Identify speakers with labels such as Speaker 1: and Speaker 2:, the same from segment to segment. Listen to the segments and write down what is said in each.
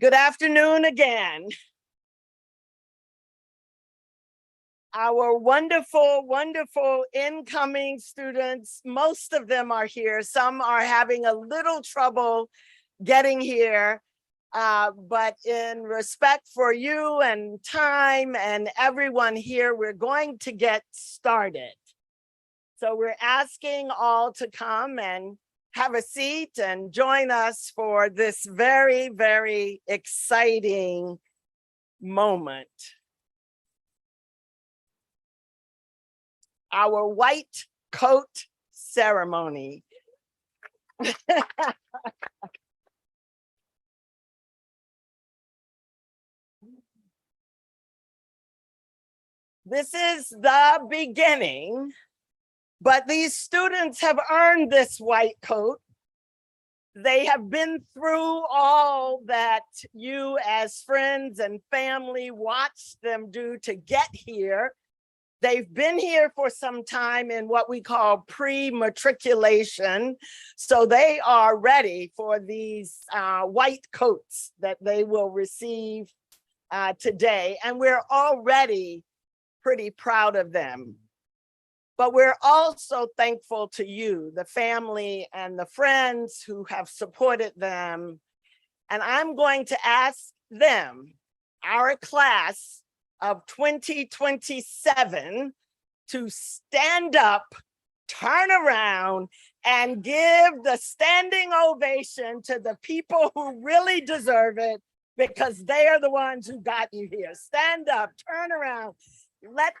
Speaker 1: Good afternoon again. Our wonderful, wonderful incoming students, most of them are here. Some are having a little trouble getting here, but in respect for you and time and everyone here, we're going to get started. So we're asking all to come and have a seat and join us for this very, very exciting moment. Our white coat ceremony. This is the beginning, but these students have earned this white coat. They have been through all that you as friends and family watched them do to get here. They've been here for some time in what we call pre-matriculation. So they are ready for these white coats that they will receive today. And we're already pretty proud of them. But we're also thankful to you, the family and the friends who have supported them. And I'm going to ask them, our class of 2027, to stand up, turn around, and give the standing ovation to the people who really deserve it, because they are the ones who got you here. Stand up, turn around, let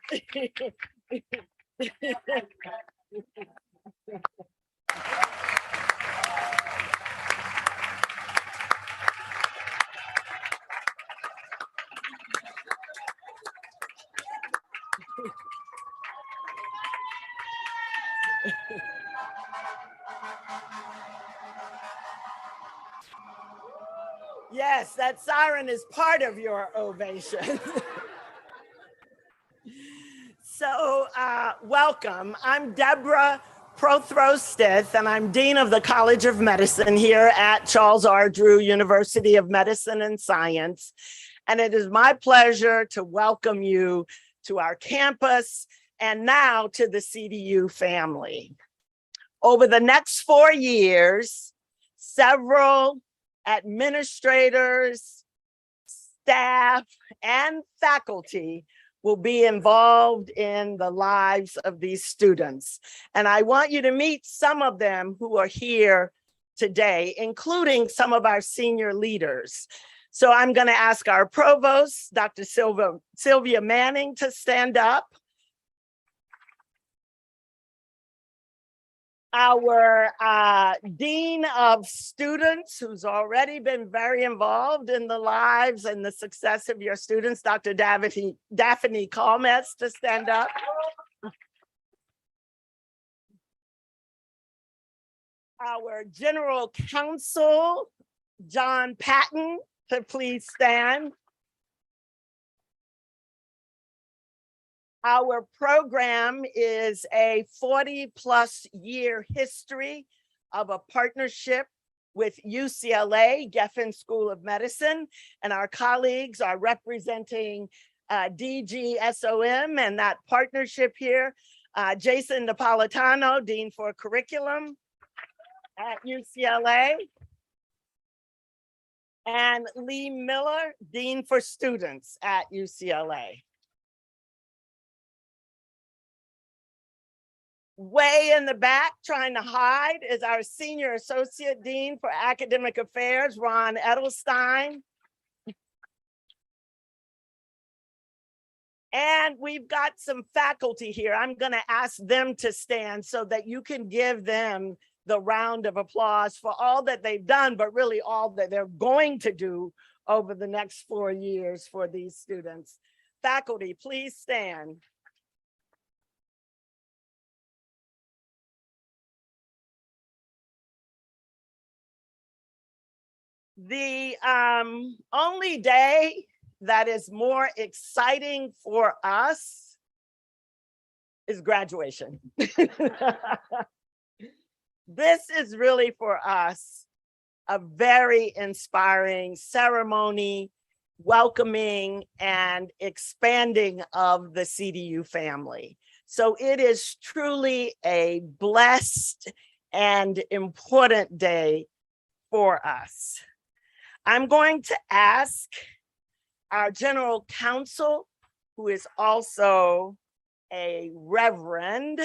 Speaker 1: Yes, that siren is part of your ovation. So welcome. I'm Deborah Prothrostith, and I'm Dean of the College of Medicine here at Charles R. Drew University of Medicine and Science. And it is my pleasure to welcome you to our campus and now to the CDU family. Over the next 4 years, several administrators, staff, and faculty will be involved in the lives of these students. And I want you to meet some of them who are here today, including some of our senior leaders. So I'm going to ask our provost, Dr. Sylvia Manning, to stand up. Our Dean of Students, who's already been very involved in the lives and the success of your students, Dr. Daphne Kalmetz, to stand up. Our General Counsel, John Patton, to please stand. Our program is a 40+ year history of a partnership with UCLA, Geffen School of Medicine, and our colleagues are representing DGSOM and that partnership here. Jason Napolitano, Dean for Curriculum at UCLA, and Lee Miller, Dean for Students at UCLA. Way in the back, trying to hide, is our Senior Associate Dean for Academic Affairs, Ron Edelstein. And we've got some faculty here. I'm going to ask them to stand so that you can give them the round of applause for all that they've done, but really all that they're going to do over the next 4 years for these students. Faculty, please stand. The only day that is more exciting for us is graduation. This is really for us a very inspiring ceremony, welcoming and expanding of the CDU family. So it is truly a blessed and important day for us. I'm going to ask our general counsel, who is also a reverend,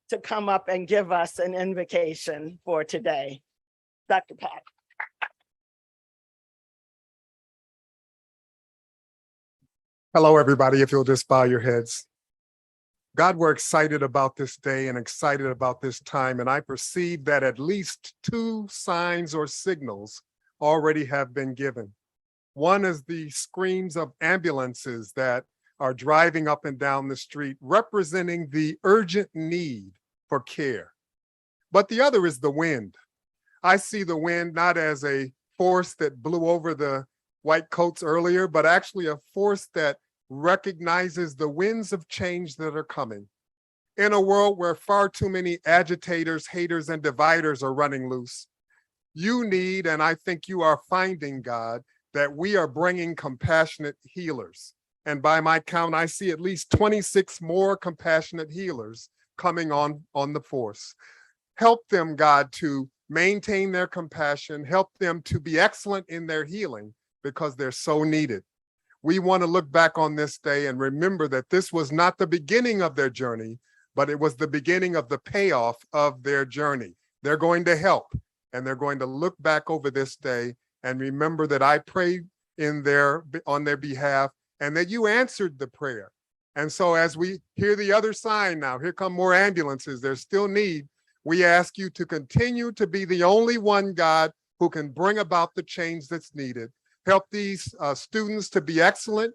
Speaker 1: to come up and give us an invocation for today. Dr. Pat.
Speaker 2: Hello, everybody. If you'll just bow your heads. God, we're excited about this day and excited about this time. And I perceive that at least 2 signs or signals already have been given. One is the screams of ambulances that are driving up and down the street, representing the urgent need for care. But the other is the wind. I see the wind not as a force that blew over the white coats earlier, but actually a force that recognizes the winds of change that are coming. In a world where far too many agitators, haters, and dividers are running loose, you need, and I think you are finding, God, that we are bringing compassionate healers. And by my count, I see at least 26 more compassionate healers coming on the force. Help them, God, to maintain their compassion, help them to be excellent in their healing, because they're so needed. We want to look back on this day and remember that this was not the beginning of their journey, but it was the beginning of the payoff of their journey. They're going to help, and they're going to look back over this day and remember that I prayed on their behalf and that you answered the prayer. And so as we hear the other sign now, here come more ambulances, there's still need. We ask you to continue to be the only one, God, who can bring about the change that's needed. Help these students to be excellent,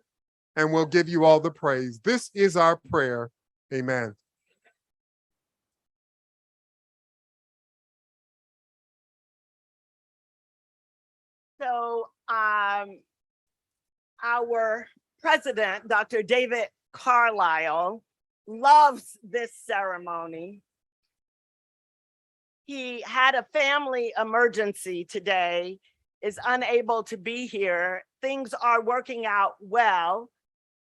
Speaker 2: and we'll give you all the praise. This is our prayer. Amen.
Speaker 1: So our president, Dr. David Carlisle, loves this ceremony. He had a family emergency today, is unable to be here. Things are working out well,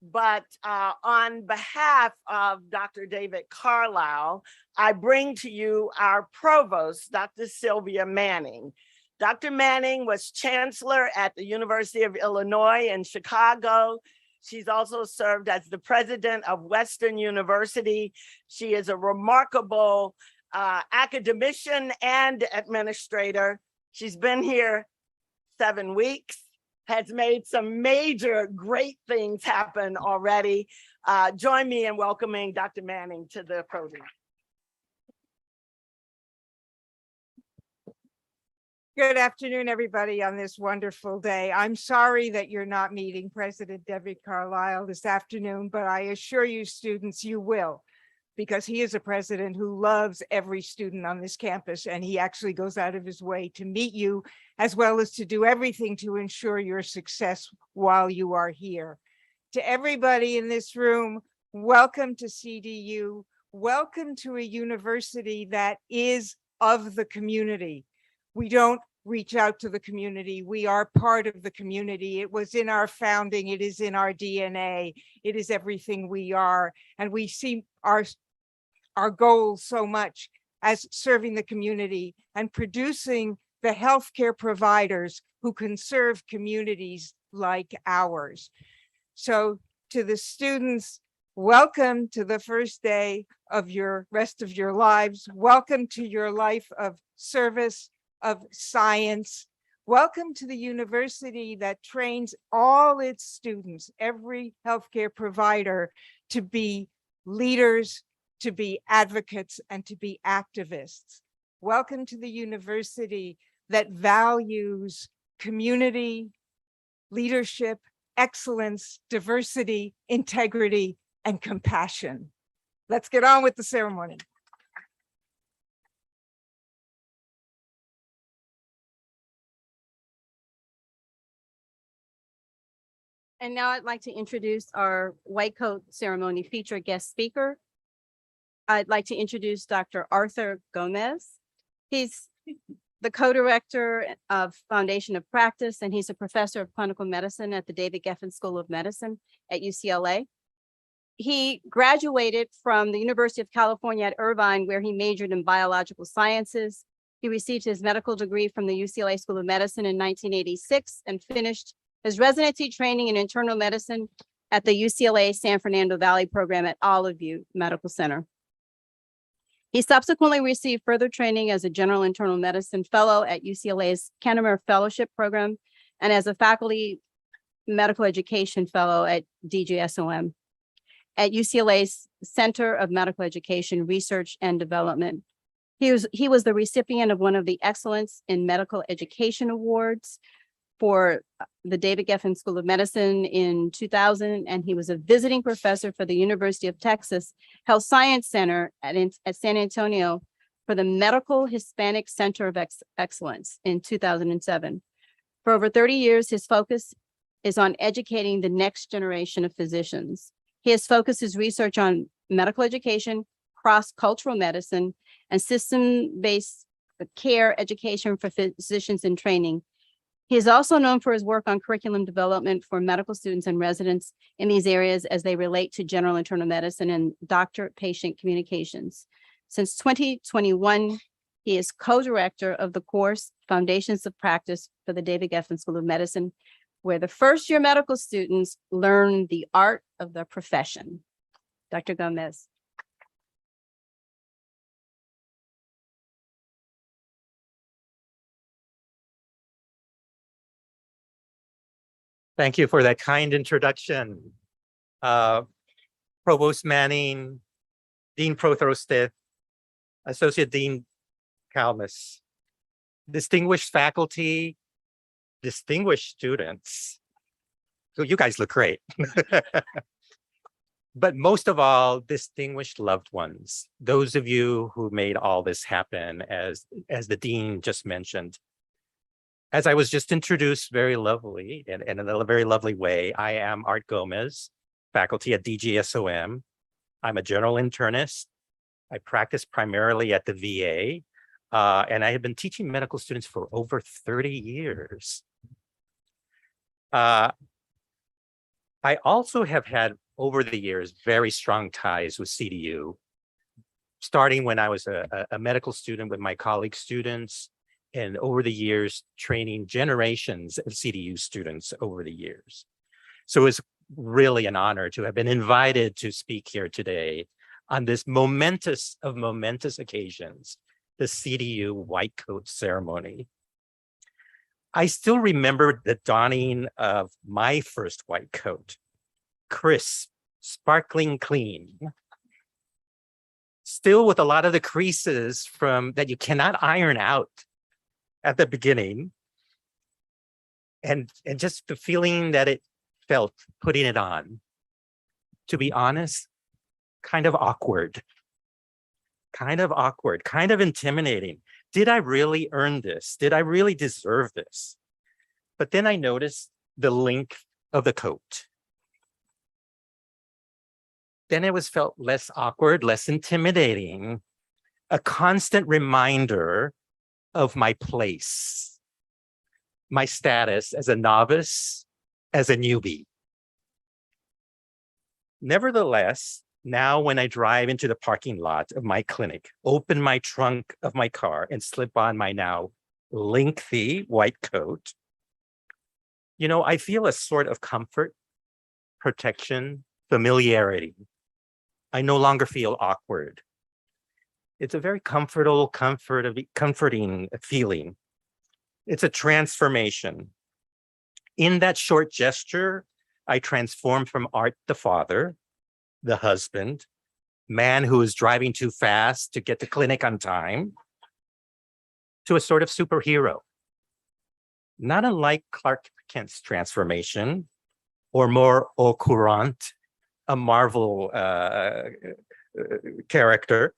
Speaker 1: but on behalf of Dr. David Carlisle, I bring to you our provost, Dr. Sylvia Manning. Dr. Manning was chancellor at the University of Illinois in Chicago. She's also served as the president of Western University. She is a remarkable academician and administrator. She's been here 7 weeks, has made some major great things happen already. Join me in welcoming Dr. Manning to the podium.
Speaker 3: Good afternoon, everybody, on this wonderful day. I'm sorry that you're not meeting President David Carlisle this afternoon, but I assure you, students, you will, because he is a president who loves every student on this campus, and he actually goes out of his way to meet you, as well as to do everything to ensure your success while you are here. To everybody in this room, welcome to CDU. Welcome to a university that is of the community. We don't reach out to the community. We are part of the community. It was in our founding. It is in our DNA. It is everything we are. And we see our goal so much as serving the community and producing the healthcare providers who can serve communities like ours. So to the students, welcome to the first day of your rest of your lives. Welcome to your life of service, of science. Welcome to the university that trains all its students, every healthcare provider, to be leaders, to be advocates, and to be activists. Welcome to the university that values community, leadership, excellence, diversity, integrity, and compassion. Let's get on with the ceremony.
Speaker 4: And now I'd like to introduce our white coat ceremony featured guest speaker. I'd like to introduce Dr. Arthur Gomez. He's the co-director of Foundation of Practice, and he's a professor of clinical medicine at the David Geffen School of Medicine at UCLA. He graduated from the University of California at Irvine, where he majored in biological sciences. He received his medical degree from the UCLA School of Medicine in 1986 and finished his residency training in internal medicine at the UCLA San Fernando Valley program at Olive View Medical Center. He subsequently received further training as a general internal medicine fellow at UCLA's Kennemer Fellowship Program and as a faculty medical education fellow at DGSOM at UCLA's Center of Medical Education Research and Development. He was the recipient of one of the Excellence in Medical Education Awards for the David Geffen School of Medicine in 2000, and he was a visiting professor for the University of Texas Health Science Center at San Antonio for the Medical Hispanic Center of Excellence in 2007. For over 30 years, his focus is on educating the next generation of physicians. He has focused his research on medical education, cross-cultural medicine, and system-based care education for physicians in training. He is also known for his work on curriculum development for medical students and residents in these areas as they relate to general internal medicine and doctor-patient communications. Since 2021, he is co-director of the course Foundations of Practice for the David Geffen School of Medicine, where the first-year medical students learn the art of the profession. Dr. Gomez.
Speaker 5: Thank you for that kind introduction. Provost Manning, Dean Prothrostith, Associate Dean Kalmus, distinguished faculty, distinguished students. So you guys look great. But most of all, distinguished loved ones, those of you who made all this happen, as the Dean just mentioned. As I was just introduced very lovely, in a very lovely way, I am Art Gomez, faculty at DGSOM. I'm a general internist. I practice primarily at the VA, and I have been teaching medical students for over 30 years. I also have had, over the years, very strong ties with CDU, starting when I was a medical student with my colleague students, and over the years, training generations of CDU students over the years. So it's really an honor to have been invited to speak here today on this momentous of momentous occasions, the CDU white coat ceremony. I still remember the donning of my first white coat, crisp, sparkling clean, still with a lot of the creases from that you cannot iron out at the beginning, and just the feeling that it felt putting it on. To be honest, kind of awkward, kind of intimidating. Did I really earn this? Did I really deserve this? But then I noticed the length of the coat. Then it was felt less awkward, less intimidating, a constant reminder of my place, my status as a novice, as a newbie. Nevertheless, now when I drive into the parking lot of my clinic, open my trunk of my car and slip on my now lengthy white coat, you know, I feel a sort of comfort, protection, familiarity. I no longer feel awkward. It's a very comforting feeling. It's a transformation. In that short gesture, I transformed from Art the father, the husband, man who is driving too fast to get to clinic on time, to a sort of superhero. Not unlike Clark Kent's transformation, or more au courant, a Marvel character,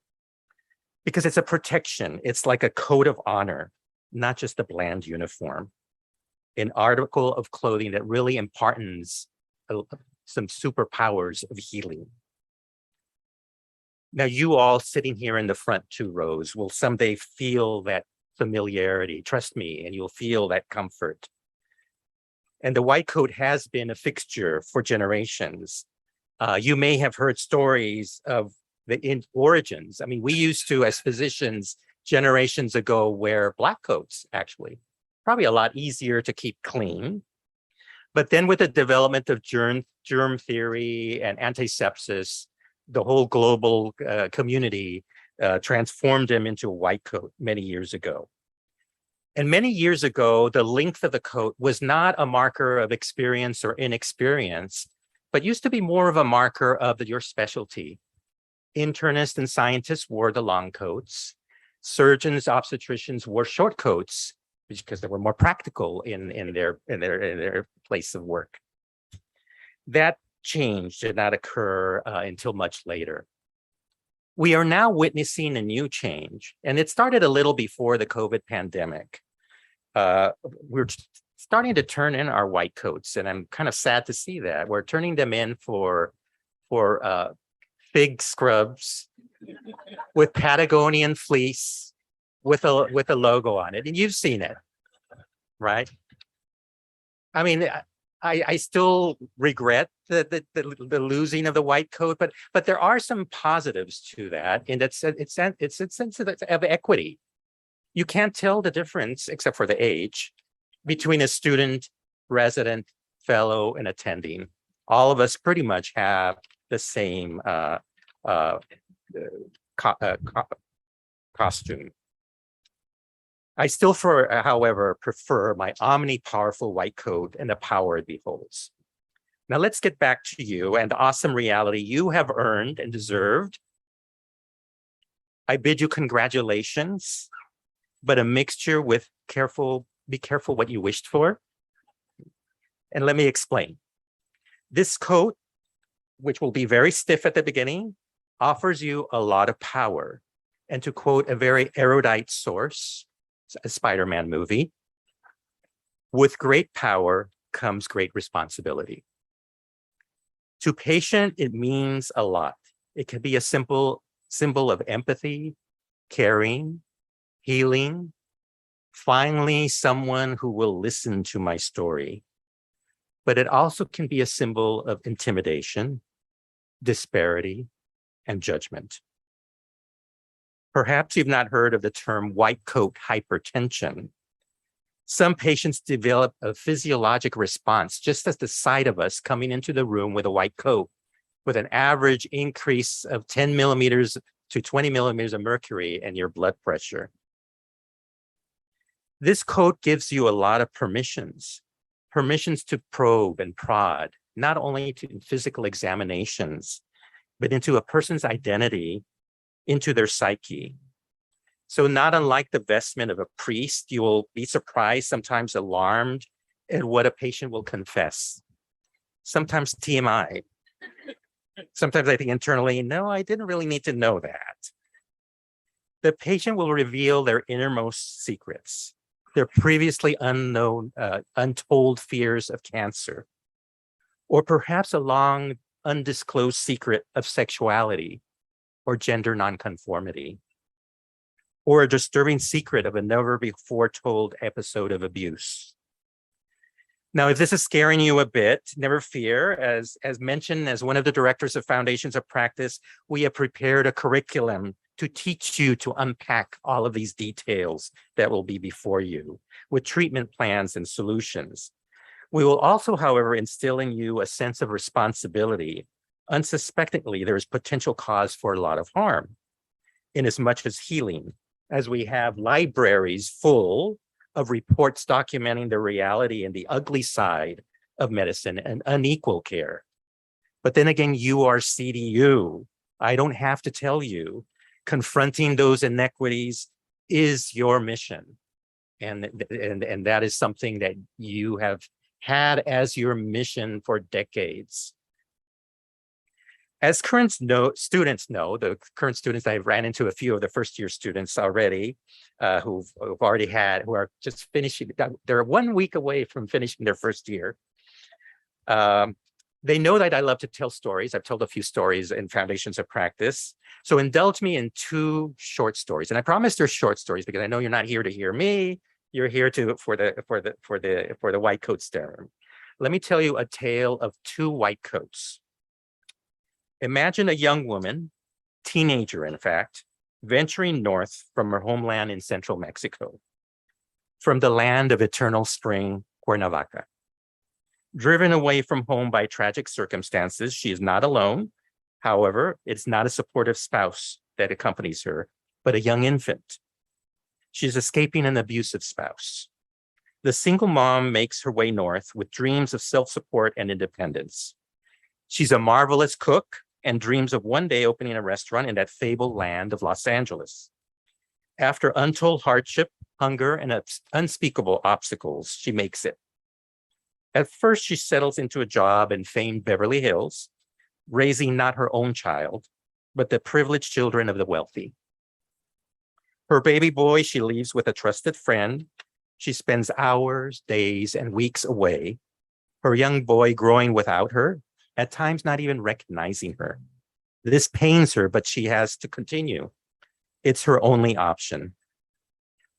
Speaker 5: because it's a protection. It's like a code of honor, not just a bland uniform. An article of clothing that really imparts some superpowers of healing. Now, you all sitting here in the front 2 rows will someday feel that familiarity. Trust me, and you'll feel that comfort. And the white coat has been a fixture for generations. You may have heard stories of the origins. I mean, we used to, as physicians, generations ago, wear black coats, actually. Probably a lot easier to keep clean. But then with the development of germ theory and antisepsis, the whole global community transformed them into a white coat many years ago. And many years ago, the length of the coat was not a marker of experience or inexperience, but used to be more of a marker of your specialty. Internists and scientists wore the long coats. Surgeons, obstetricians wore short coats because they were more practical in their place of work. That change did not occur until much later. We are now witnessing a new change, and it started a little before the COVID pandemic. We're starting to turn in our white coats, and I'm kind of sad to see that. We're turning them in for fig scrubs with Patagonian fleece with a logo on it, and you've seen it, right? I mean, I still regret the losing of the white coat, but there are some positives to that, and it's a sense of equity. You can't tell the difference, except for the age, between a student, resident, fellow, and attending. All of us pretty much have the same costume. I still, however, prefer my omni-powerful white coat and the power it beholds. Now let's get back to you and the awesome reality you have earned and deserved. I bid you congratulations, but a mixture with be careful what you wished for. And let me explain. This coat, which will be very stiff at the beginning, offers you a lot of power. And to quote a very erudite source, a Spider-Man movie, with great power comes great responsibility. To patient, it means a lot. It can be a simple symbol of empathy, caring, healing, finally someone who will listen to my story. But it also can be a symbol of intimidation, disparity, and judgment. Perhaps you've not heard of the term white coat hypertension. Some patients develop a physiologic response just as the sight of us coming into the room with a white coat, with an average increase of 10 millimeters to 20 millimeters of mercury in your blood pressure. This coat gives you a lot of permissions to probe and prod, not only to physical examinations, but into a person's identity, into their psyche. So not unlike the vestment of a priest, you will be surprised, sometimes alarmed at what a patient will confess. Sometimes TMI. Sometimes I think internally, no, I didn't really need to know that. The patient will reveal their innermost secrets, their previously unknown, untold fears of cancer, or perhaps a long undisclosed secret of sexuality or gender nonconformity, or a disturbing secret of a never before told episode of abuse. Now, if this is scaring you a bit, never fear. As mentioned, as one of the directors of Foundations of Practice, we have prepared a curriculum to teach you to unpack all of these details that will be before you with treatment plans and solutions. We will also, however, instill in you a sense of responsibility. Unsuspectingly, there is potential cause for a lot of harm in as much as healing, as we have libraries full of reports documenting the reality and the ugly side of medicine and unequal care. But then again, you are CDU. I don't have to tell you, confronting those inequities is your mission. And that is something that you have had as your mission for decades. As current students know, the current students, I've ran into a few of the first year students already who are just finishing, they're 1 week away from finishing their first year. The They know that I love to tell stories. I've told a few stories in Foundations of Practice. So indulge me in 2 short stories. And I promise they're short stories because I know you're not here to hear me. You're here for the white coat serum. Let me tell you a tale of 2 white coats. Imagine a young woman, teenager in fact, venturing north from her homeland in central Mexico, from the land of eternal spring, Cuernavaca. Driven away from home by tragic circumstances, she is not alone. However, it's not a supportive spouse that accompanies her, but a young infant. She's escaping an abusive spouse. The single mom makes her way north with dreams of self-support and independence. She's a marvelous cook and dreams of one day opening a restaurant in that fabled land of Los Angeles. After untold hardship, hunger, and unspeakable obstacles, she makes it. At first, she settles into a job in famed Beverly Hills, raising not her own child, but the privileged children of the wealthy. Her baby boy she leaves with a trusted friend. She spends hours, days, and weeks away. Her young boy growing without her, at times not even recognizing her. This pains her, but she has to continue. It's her only option.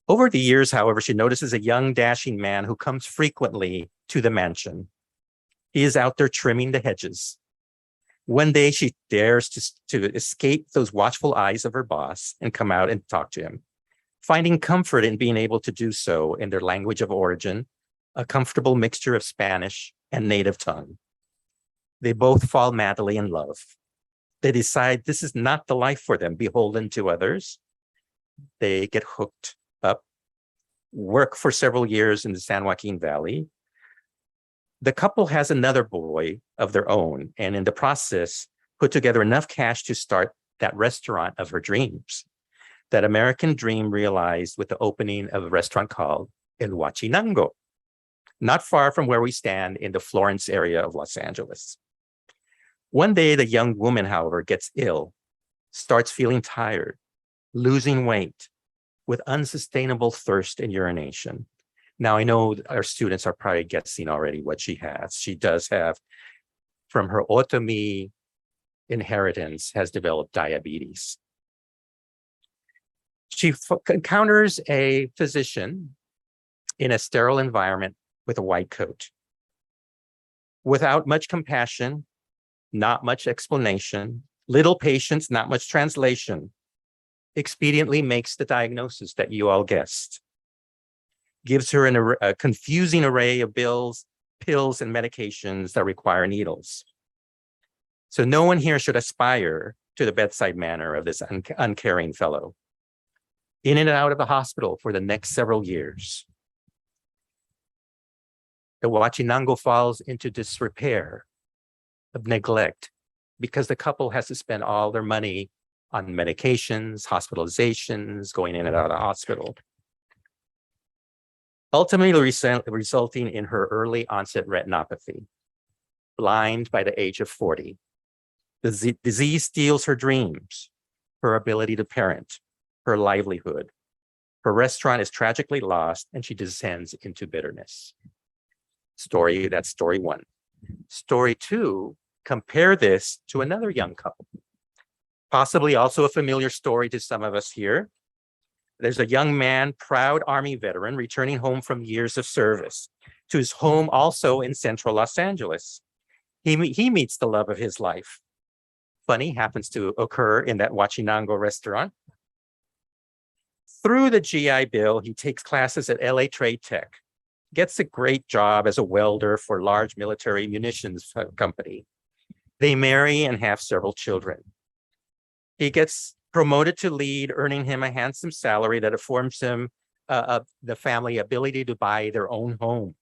Speaker 5: Over the years, however, she notices a young, dashing man who comes frequently to the mansion. He is out there trimming the hedges. One day, she dares to escape those watchful eyes of her boss and come out and talk to him, finding comfort in being able to do so in their language of origin, a comfortable mixture of Spanish and native tongue. They both fall madly in love. They decide this is not the life for them, beholden to others. They get hooked up, work for several years in the San Joaquin Valley. The couple has another boy of their own, and in the process, put together enough cash to start that restaurant of her dreams. That American dream realized with the opening of a restaurant called El Huachinango, not far from where we stand in the Florence area of Los Angeles. One day, the young woman, however, gets ill, starts feeling tired, losing weight, with unsustainable thirst and urination. Now, I know our students are probably guessing already what she has. She does have, from her Otomi inheritance, has developed diabetes. She encounters a physician in a sterile environment with a white coat. Without much compassion, not much explanation, little patience, not much translation, expediently makes the diagnosis that you all guessed. Gives her a confusing array of pills, and medications that require needles. So no one here should aspire to the bedside manner of this uncaring fellow. In and out of the hospital for the next several years. The Huachinango falls into disrepair of neglect because the couple has to spend all their money on medications, hospitalizations, going in and out of the hospital. Ultimately resulting in her early onset retinopathy, blind by the age of 40. The disease steals her dreams, her ability to parent, her livelihood. Her restaurant is tragically lost and she descends into bitterness. That's story 1. Story 2, compare this to another young couple. Possibly also a familiar story to some of us here. There's a young man, proud Army veteran, returning home from years of service to his home also in central Los Angeles. He meets the love of his life. Funny happens to occur in that Huachinango restaurant. Through the GI Bill, he takes classes at LA Trade Tech, gets a great job as a welder for a large military munitions company. They marry and have several children. He gets promoted to lead, earning him a handsome salary that affords him the family ability to buy their own home.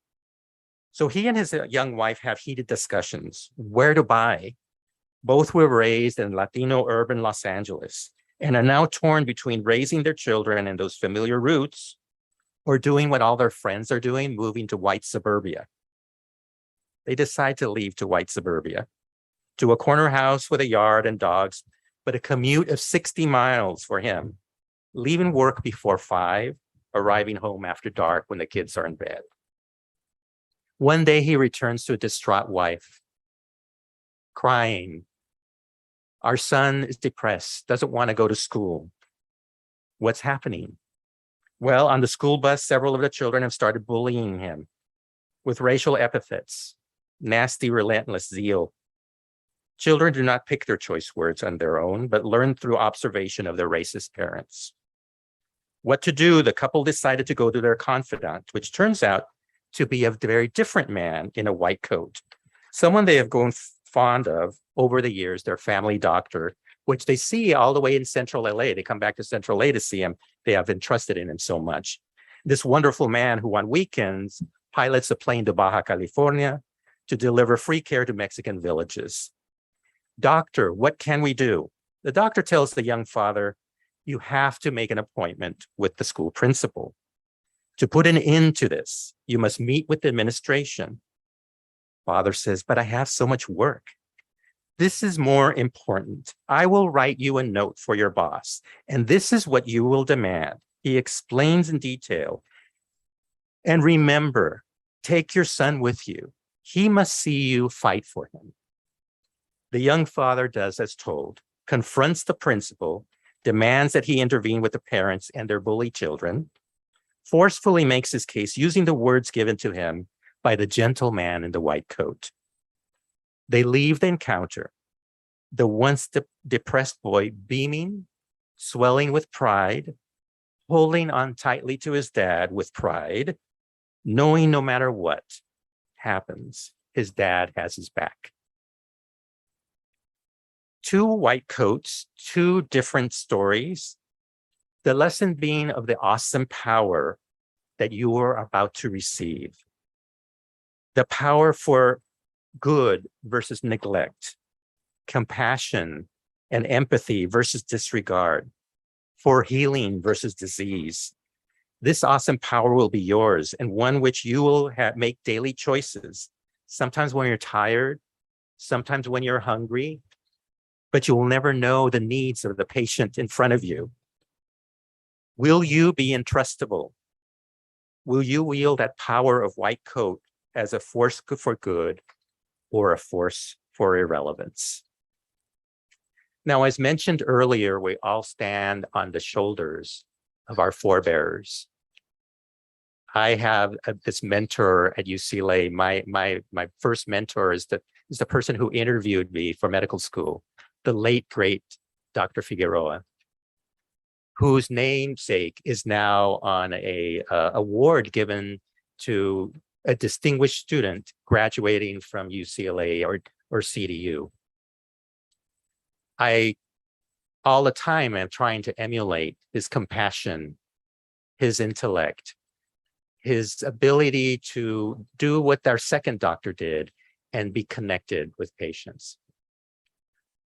Speaker 5: So he and his young wife have heated discussions, where to buy. Both were raised in Latino urban Los Angeles and are now torn between raising their children in those familiar roots or doing what all their friends are doing, moving to white suburbia. They decide to leave to white suburbia, to a corner house with a yard and dogs, but a commute of 60 miles for him, leaving work before 5, arriving home after dark when the kids are in bed. One day he returns to a distraught wife. crying. Our son is depressed, doesn't want to go to school. What's happening? Well, on the school bus, several of the children have started bullying him with racial epithets, nasty, relentless zeal. Children do not pick their choice words on their own, but learn through observation of their racist parents. What to do? The couple decided to go to their confidant, which turns out to be a very different man in a white coat, someone they have grown fond of over the years, their family doctor, which they see all the way in Central LA. They come back to Central LA to see him. They have entrusted in him so much. This wonderful man who on weekends pilots a plane to Baja California to deliver free care to Mexican villages. Doctor, what can we do? The doctor tells the young father, you have to make an appointment with the school principal. To put an end to this, you must meet with the administration. Father says, but I have so much work. This is more important. I will write you a note for your boss, and this is what you will demand. He explains in detail. And remember, take your son with you. He must see you fight for him. The young father does as told, confronts the principal, demands that he intervene with the parents and their bully children, forcefully makes his case using the words given to him by the gentle man in the white coat. They leave the encounter, the once depressed boy beaming, swelling with pride, holding on tightly to his dad with pride, knowing no matter what happens, his dad has his back. Two white coats, two different stories, the lesson being of the awesome power that you are about to receive. The power for good versus neglect, compassion and empathy versus disregard, for healing versus disease. This awesome power will be yours, and one which you will make daily choices, sometimes when you're tired, sometimes when you're hungry, but you will never know the needs of the patient in front of you. Will you be entrustable? Will you wield that power of white coat as a force for good or a force for irrelevance? Now, as mentioned earlier, we all stand on the shoulders of our forebears. I have this mentor at UCLA. My first mentor is the person who interviewed me for medical school, the late, great Dr. Figueroa, whose namesake is now on a award given to a distinguished student graduating from UCLA or CDU. I, all the time, am trying to emulate his compassion, his intellect, his ability to do what our second doctor did and be connected with patients.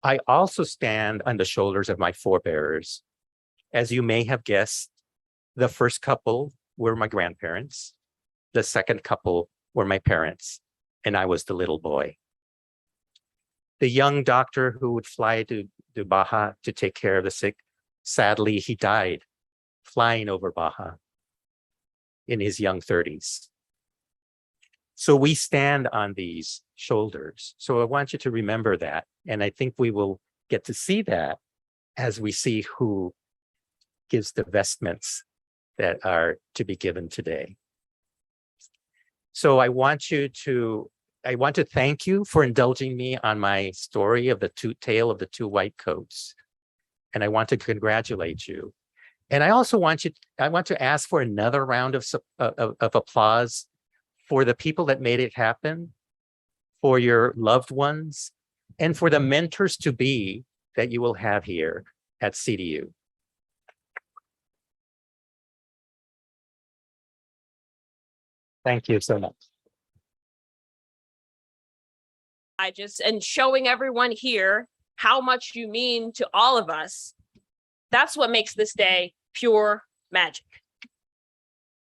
Speaker 5: I also stand on the shoulders of my forebears. As you may have guessed, the first couple were my grandparents. The second couple were my parents, and I was the little boy. The young doctor who would fly to Baja to take care of the sick, sadly, he died flying over Baja in his young 30s. So we stand on these shoulders. So I want you to remember that. And I think we will get to see that as we see who gives the vestments that are to be given today. So I want to thank you for indulging me on my story of the tale of the two white coats. And I want to congratulate you. And I also want to ask for another round of applause for the people that made it happen, for your loved ones, and for the mentors to be that you will have here at CDU. Thank you so much.
Speaker 6: And showing everyone here how much you mean to all of us. That's what makes this day pure magic.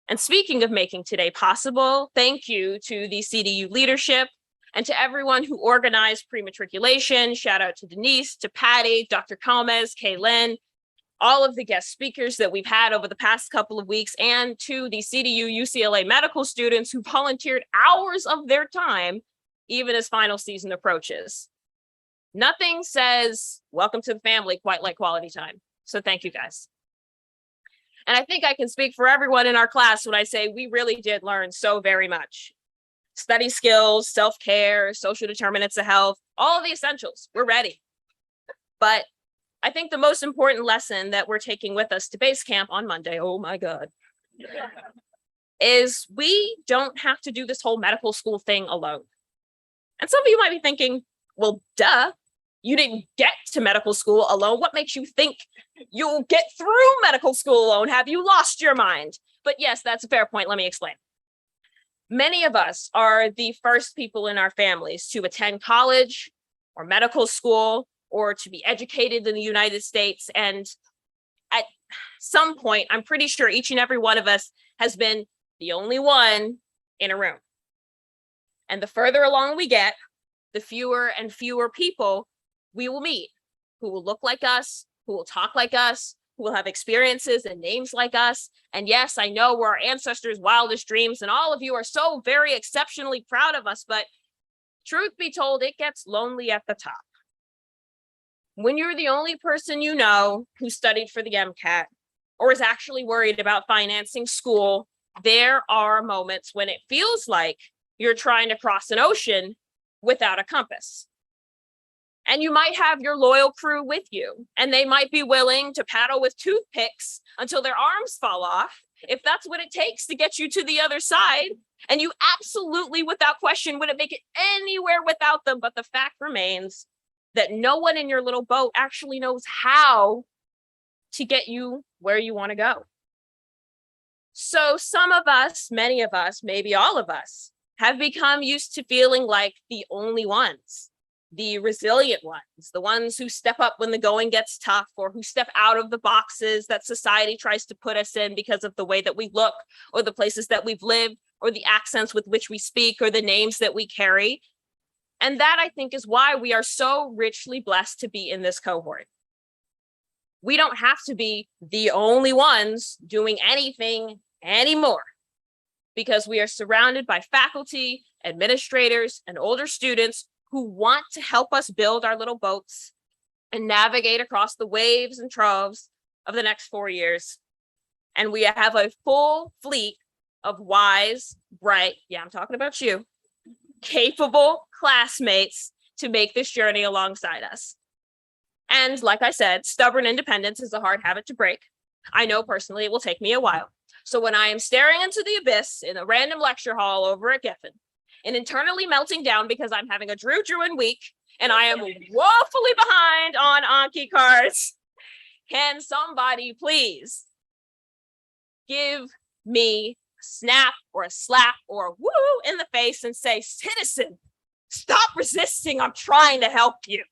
Speaker 6: And speaking of making today possible, thank you to the CDU leadership and to everyone who organized pre-matriculation. Shout out to Denise, to Patty, Dr. Calmez, Kaylin, all of the guest speakers that we've had over the past couple of weeks, and to the CDU UCLA medical students who volunteered hours of their time even as final season approaches. Nothing says welcome to the family quite like quality time. So thank you guys. And I think I can speak for everyone in our class when I say we really did learn so very much. Study skills, self-care, social determinants of health, all of the essentials. We're ready. But I think the most important lesson that we're taking with us to base camp on Monday, oh my God, is we don't have to do this whole medical school thing alone. And some of you might be thinking, well, duh, you didn't get to medical school alone. What makes you think you'll get through medical school alone? Have you lost your mind? But yes, that's a fair point. Let me explain. Many of us are the first people in our families to attend college or medical school or to be educated in the United States. And at some point, I'm pretty sure each and every one of us has been the only one in a room. And the further along we get, the fewer and fewer people we will meet who will look like us, who will talk like us, who will have experiences and names like us. And yes, I know we're our ancestors' wildest dreams, and all of you are so very exceptionally proud of us, but truth be told, it gets lonely at the top. When you're the only person you know who studied for the MCAT or is actually worried about financing school, there are moments when it feels like you're trying to cross an ocean without a compass. And you might have your loyal crew with you, and they might be willing to paddle with toothpicks until their arms fall off, if that's what it takes to get you to the other side. And you absolutely, without question, wouldn't make it anywhere without them. But the fact remains that no one in your little boat actually knows how to get you where you want to go. So some of us, many of us, maybe all of us, have become used to feeling like the only ones, the resilient ones, the ones who step up when the going gets tough, or who step out of the boxes that society tries to put us in because of the way that we look, or the places that we've lived, or the accents with which we speak, or the names that we carry. And that, I think, is why we are so richly blessed to be in this cohort. We don't have to be the only ones doing anything anymore, because we are surrounded by faculty, administrators, and older students who want to help us build our little boats and navigate across the waves and troves of the next 4 years. And we have a full fleet of wise, bright, yeah, I'm talking about you, capable classmates to make this journey alongside us. And like I said, stubborn independence is a hard habit to break. I know personally it will take me a while. So when I am staring into the abyss in a random lecture hall over at Geffen and internally melting down because I'm having a Druin week and I am woefully behind on Anki cards, can somebody please give me a snap or a slap or a woo in the face and say, citizen, stop resisting, I'm trying to help you.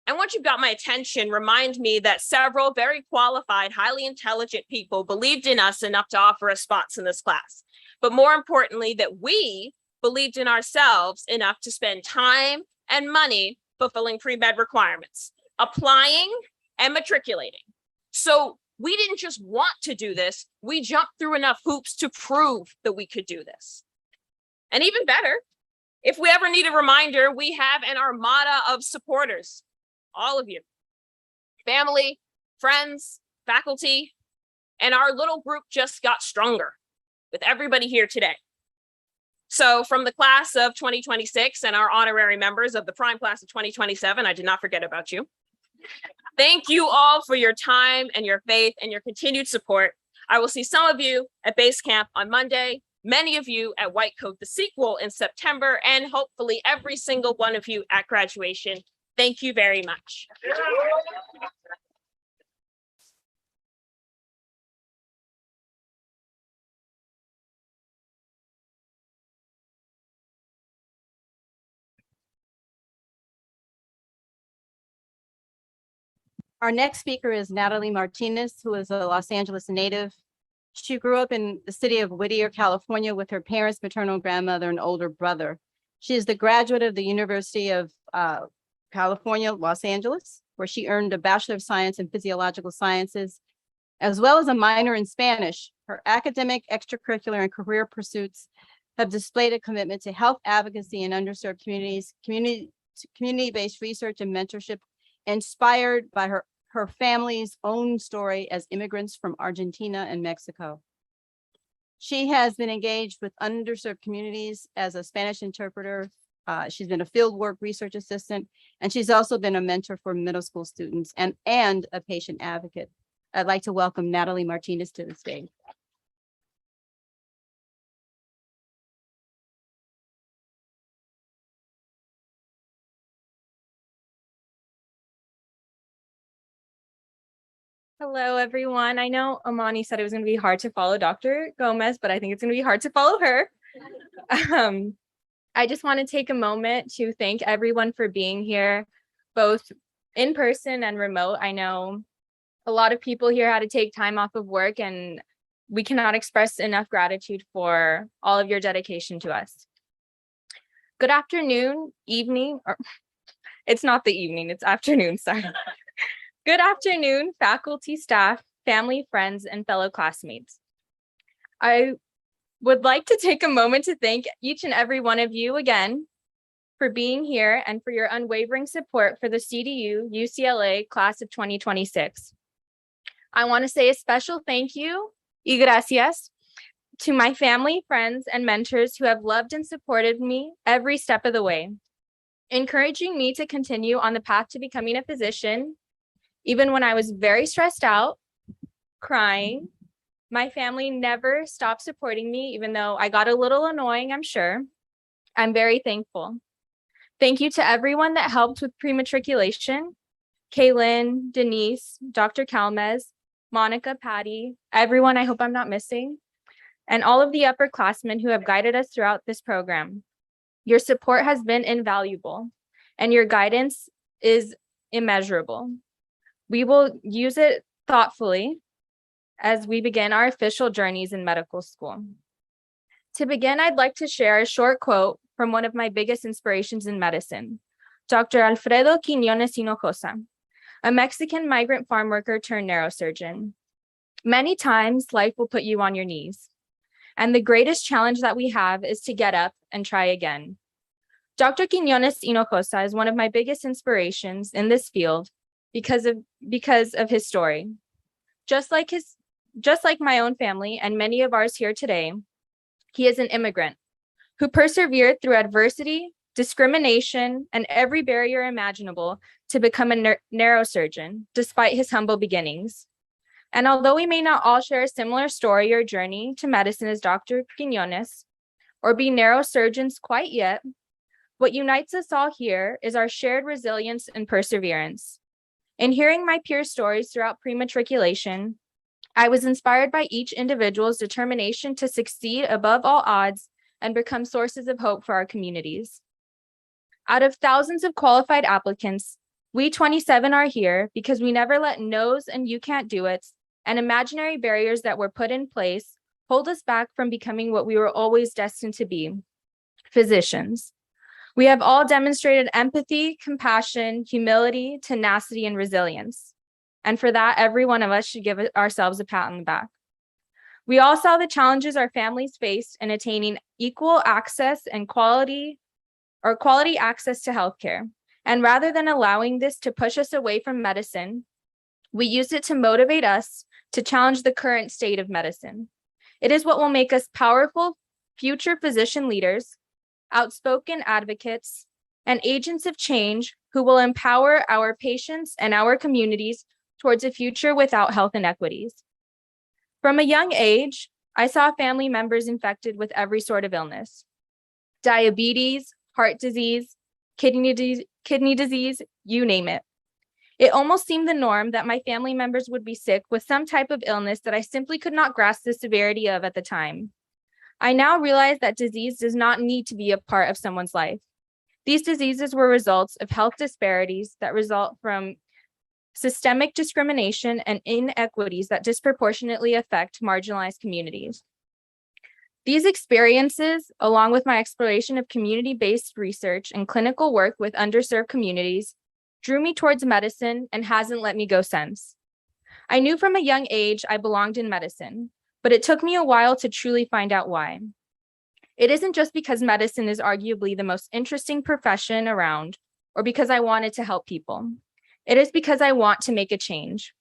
Speaker 6: And once you've got my attention, remind me that several very qualified, highly intelligent people believed in us enough to offer us spots in this class. But more importantly, that we believed in ourselves enough to spend time and money fulfilling pre-med requirements, applying and matriculating. So we didn't just want to do this, we jumped through enough hoops to prove that we could do this. And even better, if we ever need a reminder, we have an armada of supporters. All of you, family, friends, faculty, and our little group just got stronger with everybody here today. So from the class of 2026 and our honorary members of the prime class of 2027, I did not forget about you. Thank you all for your time and your faith and your continued support. I will see some of you at base camp on Monday, many of you at White Coat the sequel in September, and hopefully every single one of you at graduation. Thank you very much.
Speaker 4: Our next speaker is Natalie Martinez, who is a Los Angeles native. She grew up in the city of Whittier, California, with her parents, maternal grandmother, and older brother. She is the graduate of the University of California, Los Angeles, where she earned a Bachelor of Science in Physiological Sciences, as well as a minor in Spanish. Her academic, extracurricular, and career pursuits have displayed a commitment to health advocacy in underserved communities, community community-based research and mentorship inspired by her family's own story as immigrants from Argentina and Mexico. She has been engaged with underserved communities as a Spanish interpreter. She's been a fieldwork research assistant, and she's also been a mentor for middle school students and a patient advocate. I'd like to welcome Natalie Martinez to the stage.
Speaker 7: Hello, everyone. I know Amani said it was going to be hard to follow Dr. Gomez, but I think it's going to be hard to follow her. I just want to take a moment to thank everyone for being here, both in person and remote. I know a lot of people here had to take time off of work, and we cannot express enough gratitude for all of your dedication to us. Good afternoon, evening, or it's not the evening, it's afternoon, sorry. Good afternoon, faculty, staff, family, friends, and fellow classmates. I would like to take a moment to thank each and every one of you again for being here and for your unwavering support for the CDU UCLA class of 2026. I want to say a special thank you, y gracias, to my family, friends, and mentors who have loved and supported me every step of the way, encouraging me to continue on the path to becoming a physician. Even when I was very stressed out, crying, my family never stopped supporting me, even though I got a little annoying, I'm sure. I'm very thankful. Thank you to everyone that helped with pre-matriculation: Kaylin, Denise, Dr. Calmez, Monica, Patty, everyone I hope I'm not missing, and all of the upperclassmen who have guided us throughout this program. Your support has been invaluable, and your guidance is immeasurable. We will use it thoughtfully as we begin our official journeys in medical school. To begin, I'd like to share a short quote from one of my biggest inspirations in medicine, Dr. Alfredo Quiñones Hinojosa, a Mexican migrant farm worker turned neurosurgeon. Many times, life will put you on your knees, and the greatest challenge that we have is to get up and try again. Dr. Quiñones Hinojosa is one of my biggest inspirations in this field because of his story. Just like my own family and many of ours here today, he is an immigrant who persevered through adversity, discrimination, and every barrier imaginable to become a neurosurgeon, despite his humble beginnings. And although we may not all share a similar story or journey to medicine as Dr. Quiñones, or be neurosurgeons quite yet, what unites us all here is our shared resilience and perseverance. In hearing my peer stories throughout pre-matriculation, I was inspired by each individual's determination to succeed above all odds and become sources of hope for our communities. Out of thousands of qualified applicants, we 27 are here because we never let no's and you can't do it and imaginary barriers that were put in place hold us back from becoming what we were always destined to be, physicians. We have all demonstrated empathy, compassion, humility, tenacity, and resilience. And for that, every one of us should give ourselves a pat on the back. We all saw the challenges our families faced in attaining equal access and quality access to healthcare. And rather than allowing this to push us away from medicine, we used it to motivate us to challenge the current state of medicine. It is what will make us powerful future physician leaders, outspoken advocates, and agents of change who will empower our patients and our communities towards a future without health inequities. From a young age, I saw family members infected with every sort of illness: diabetes, heart disease, kidney disease, you name it. It almost seemed the norm that my family members would be sick with some type of illness that I simply could not grasp the severity of at the time. I now realize that disease does not need to be a part of someone's life. These diseases were results of health disparities that result from systemic discrimination and inequities that disproportionately affect marginalized communities. These experiences, along with my exploration of community-based research and clinical work with underserved communities, drew me towards medicine and hasn't let me go since. I knew from a young age I belonged in medicine, but it took me a while to truly find out why. It isn't just because medicine is arguably the most interesting profession around, or because I wanted to help people. It is because I want to make a change.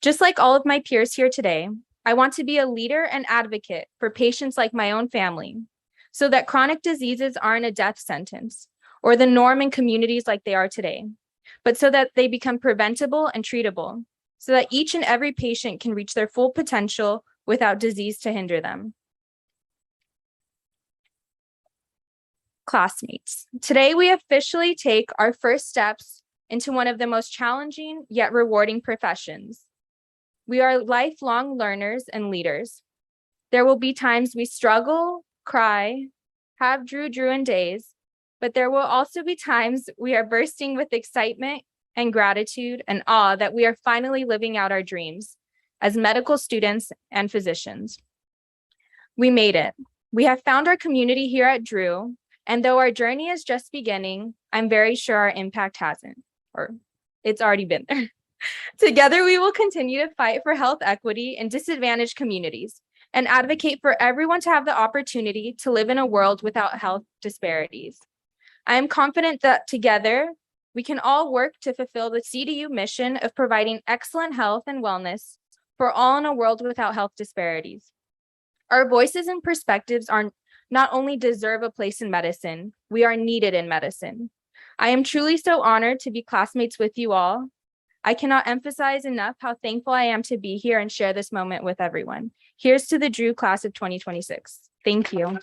Speaker 7: Just like all of my peers here today, I want to be a leader and advocate for patients like my own family, so that chronic diseases aren't a death sentence or the norm in communities like they are today, but so that they become preventable and treatable, so that each and every patient can reach their full potential without disease to hinder them. Classmates, today we officially take our first steps into one of the most challenging yet rewarding professions. We are lifelong learners and leaders. There will be times we struggle, cry, have Drew days, but there will also be times we are bursting with excitement and gratitude and awe that we are finally living out our dreams as medical students and physicians. We made it. We have found our community here at Drew, and though our journey is just beginning, I'm very sure our impact hasn't, or it's already been there. Together, we will continue to fight for health equity in disadvantaged communities and advocate for everyone to have the opportunity to live in a world without health disparities. I am confident that together, we can all work to fulfill the CDU mission of providing excellent health and wellness for all in a world without health disparities. Our voices and perspectives are not only deserve a place in medicine, we are needed in medicine. I am truly so honored to be classmates with you all. I cannot emphasize enough how thankful I am to be here and share this moment with everyone. Here's to the Drew class of 2026. Thank you.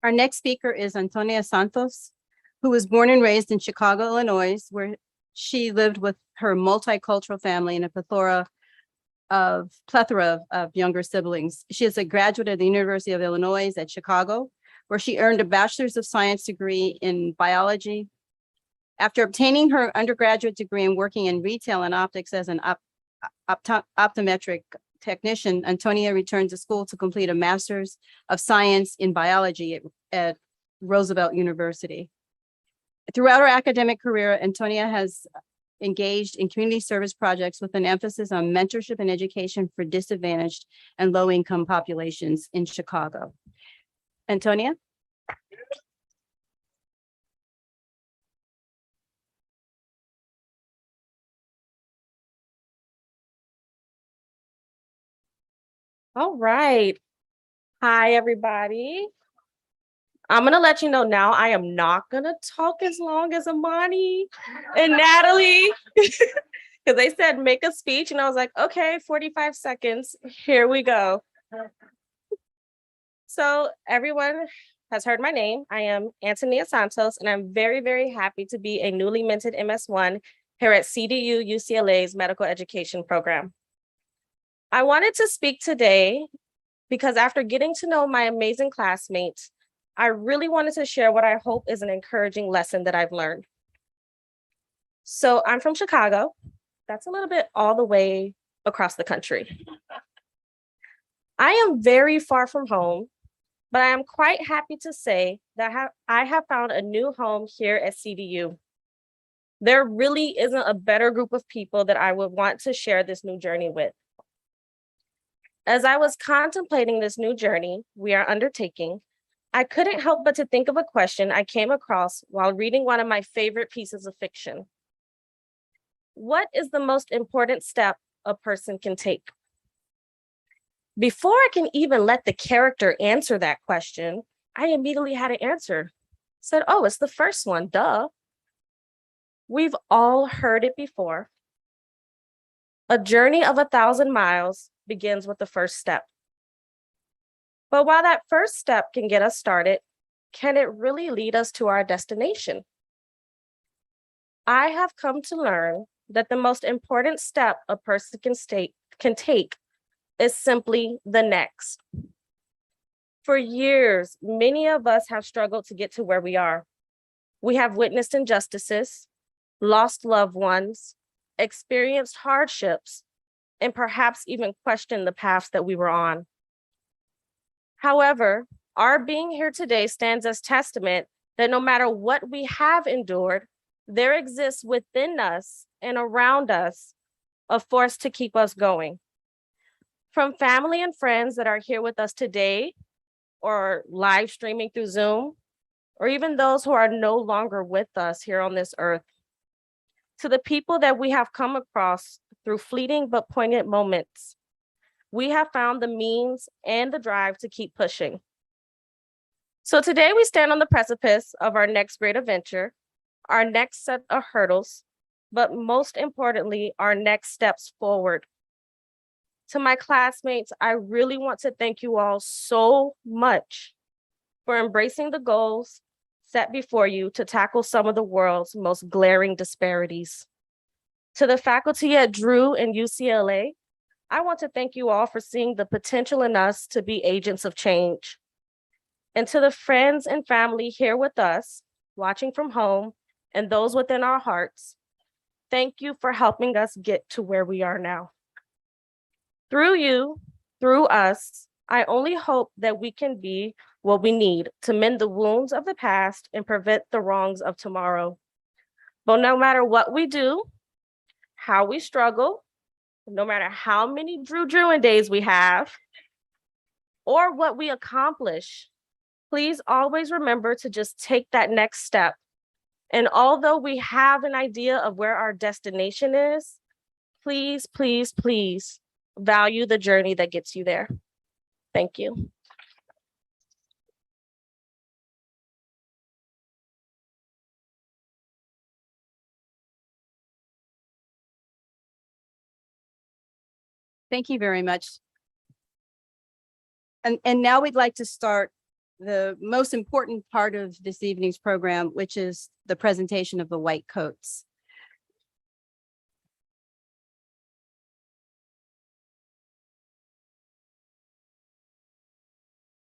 Speaker 4: Our next speaker is Antonia Santos, who was born and raised in Chicago, Illinois, where she lived with her multicultural family and a plethora of younger siblings. She is a graduate of the University of Illinois at Chicago, where she earned a Bachelor's of Science degree in biology. After obtaining her undergraduate degree and working in retail and optics as an optometric technician, Antonia returned to school to complete a Master's of Science in biology at Roosevelt University. Throughout her academic career, Antonia has engaged in community service projects with an emphasis on mentorship and education for disadvantaged and low-income populations in Chicago. Antonia?
Speaker 8: All right. Hi, everybody. I'm going to let you know now, I am not going to talk as long as Amani and Natalie, because they said make a speech. And I was like, okay, 45 seconds. Here we go. So everyone has heard my name. I am Antonia Santos, and I'm very, very happy to be a newly minted MS1 here at CDU UCLA's medical education program. I wanted to speak today because after getting to know my amazing classmates, I really wanted to share what I hope is an encouraging lesson that I've learned. So I'm from Chicago. That's a little bit all the way across the country. I am very far from home, but I am quite happy to say that I have found a new home here at CDU. There really isn't a better group of people that I would want to share this new journey with. As I was contemplating this new journey we are undertaking, I couldn't help but to think of a question I came across while reading one of my favorite pieces of fiction. What is the most important step a person can take? Before I can even let the character answer that question, I immediately had an answer. Said, oh, it's the first one, duh. We've all heard it before. A journey of 1,000 miles begins with the first step. But while that first step can get us started, can it really lead us to our destination? I have come to learn that the most important step a person can take is simply the next. For years, many of us have struggled to get to where we are. We have witnessed injustices, lost loved ones, experienced hardships, and perhaps even questioned the paths that we were on. However, our being here today stands as testament that no matter what we have endured, there exists within us and around us a force to keep us going. From family and friends that are here with us today or live streaming through Zoom, or even those who are no longer with us here on this earth, to the people that we have come across through fleeting but poignant moments, we have found the means and the drive to keep pushing. So today we stand on the precipice of our next great adventure, our next set of hurdles, but most importantly, our next steps forward. To my classmates, I really want to thank you all so much for embracing the goals set before you to tackle some of the world's most glaring disparities. To the faculty at Drew and UCLA, I want to thank you all for seeing the potential in us to be agents of change. And to the friends and family here with us, watching from home, and those within our hearts, thank you for helping us get to where we are now. Through you, through us, I only hope that we can be what we need to mend the wounds of the past and prevent the wrongs of tomorrow. But no matter what we do, how we struggle, no matter how many Drew days we have, or what we accomplish, please always remember to just take that next step. And although we have an idea of where our destination is, please, please, please value the journey that gets you there. Thank you.
Speaker 4: Thank you very much. And now we'd like to start the most important part of this evening's program, which is the presentation of the white coats.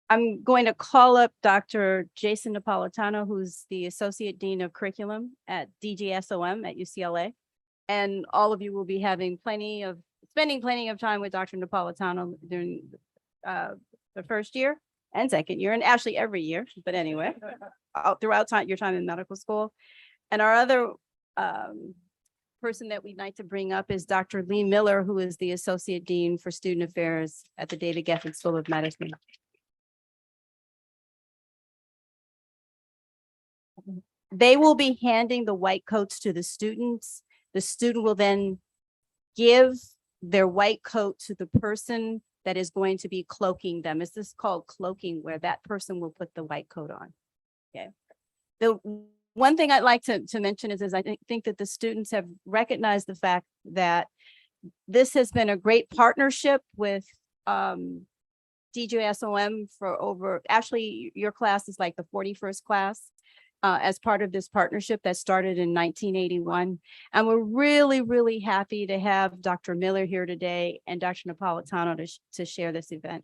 Speaker 4: I'm going to call up Dr. Jason Napolitano, who's the Associate Dean of Curriculum at DGSOM at UCLA. And all of you will be having spending plenty of time with Dr. Napolitano during the first year and second year, and actually every year, but anyway, throughout your time in medical school. And our other person that we'd like to bring up is Dr. Lee Miller, who is the Associate Dean for Student Affairs at the David Geffen School of Medicine. They will be handing the white coats to the students. The student will then give their white coat to the person that is going to be cloaking them. This is called cloaking, where that person will put the white coat on. Okay. The one thing I'd like to mention is I think that the students have recognized the fact that this has been a great partnership with DGSOM for actually your class is like the 41st class. As part of this partnership that started in 1981. And we're really, really happy to have Dr. Miller here today and Dr. Napolitano to share this event.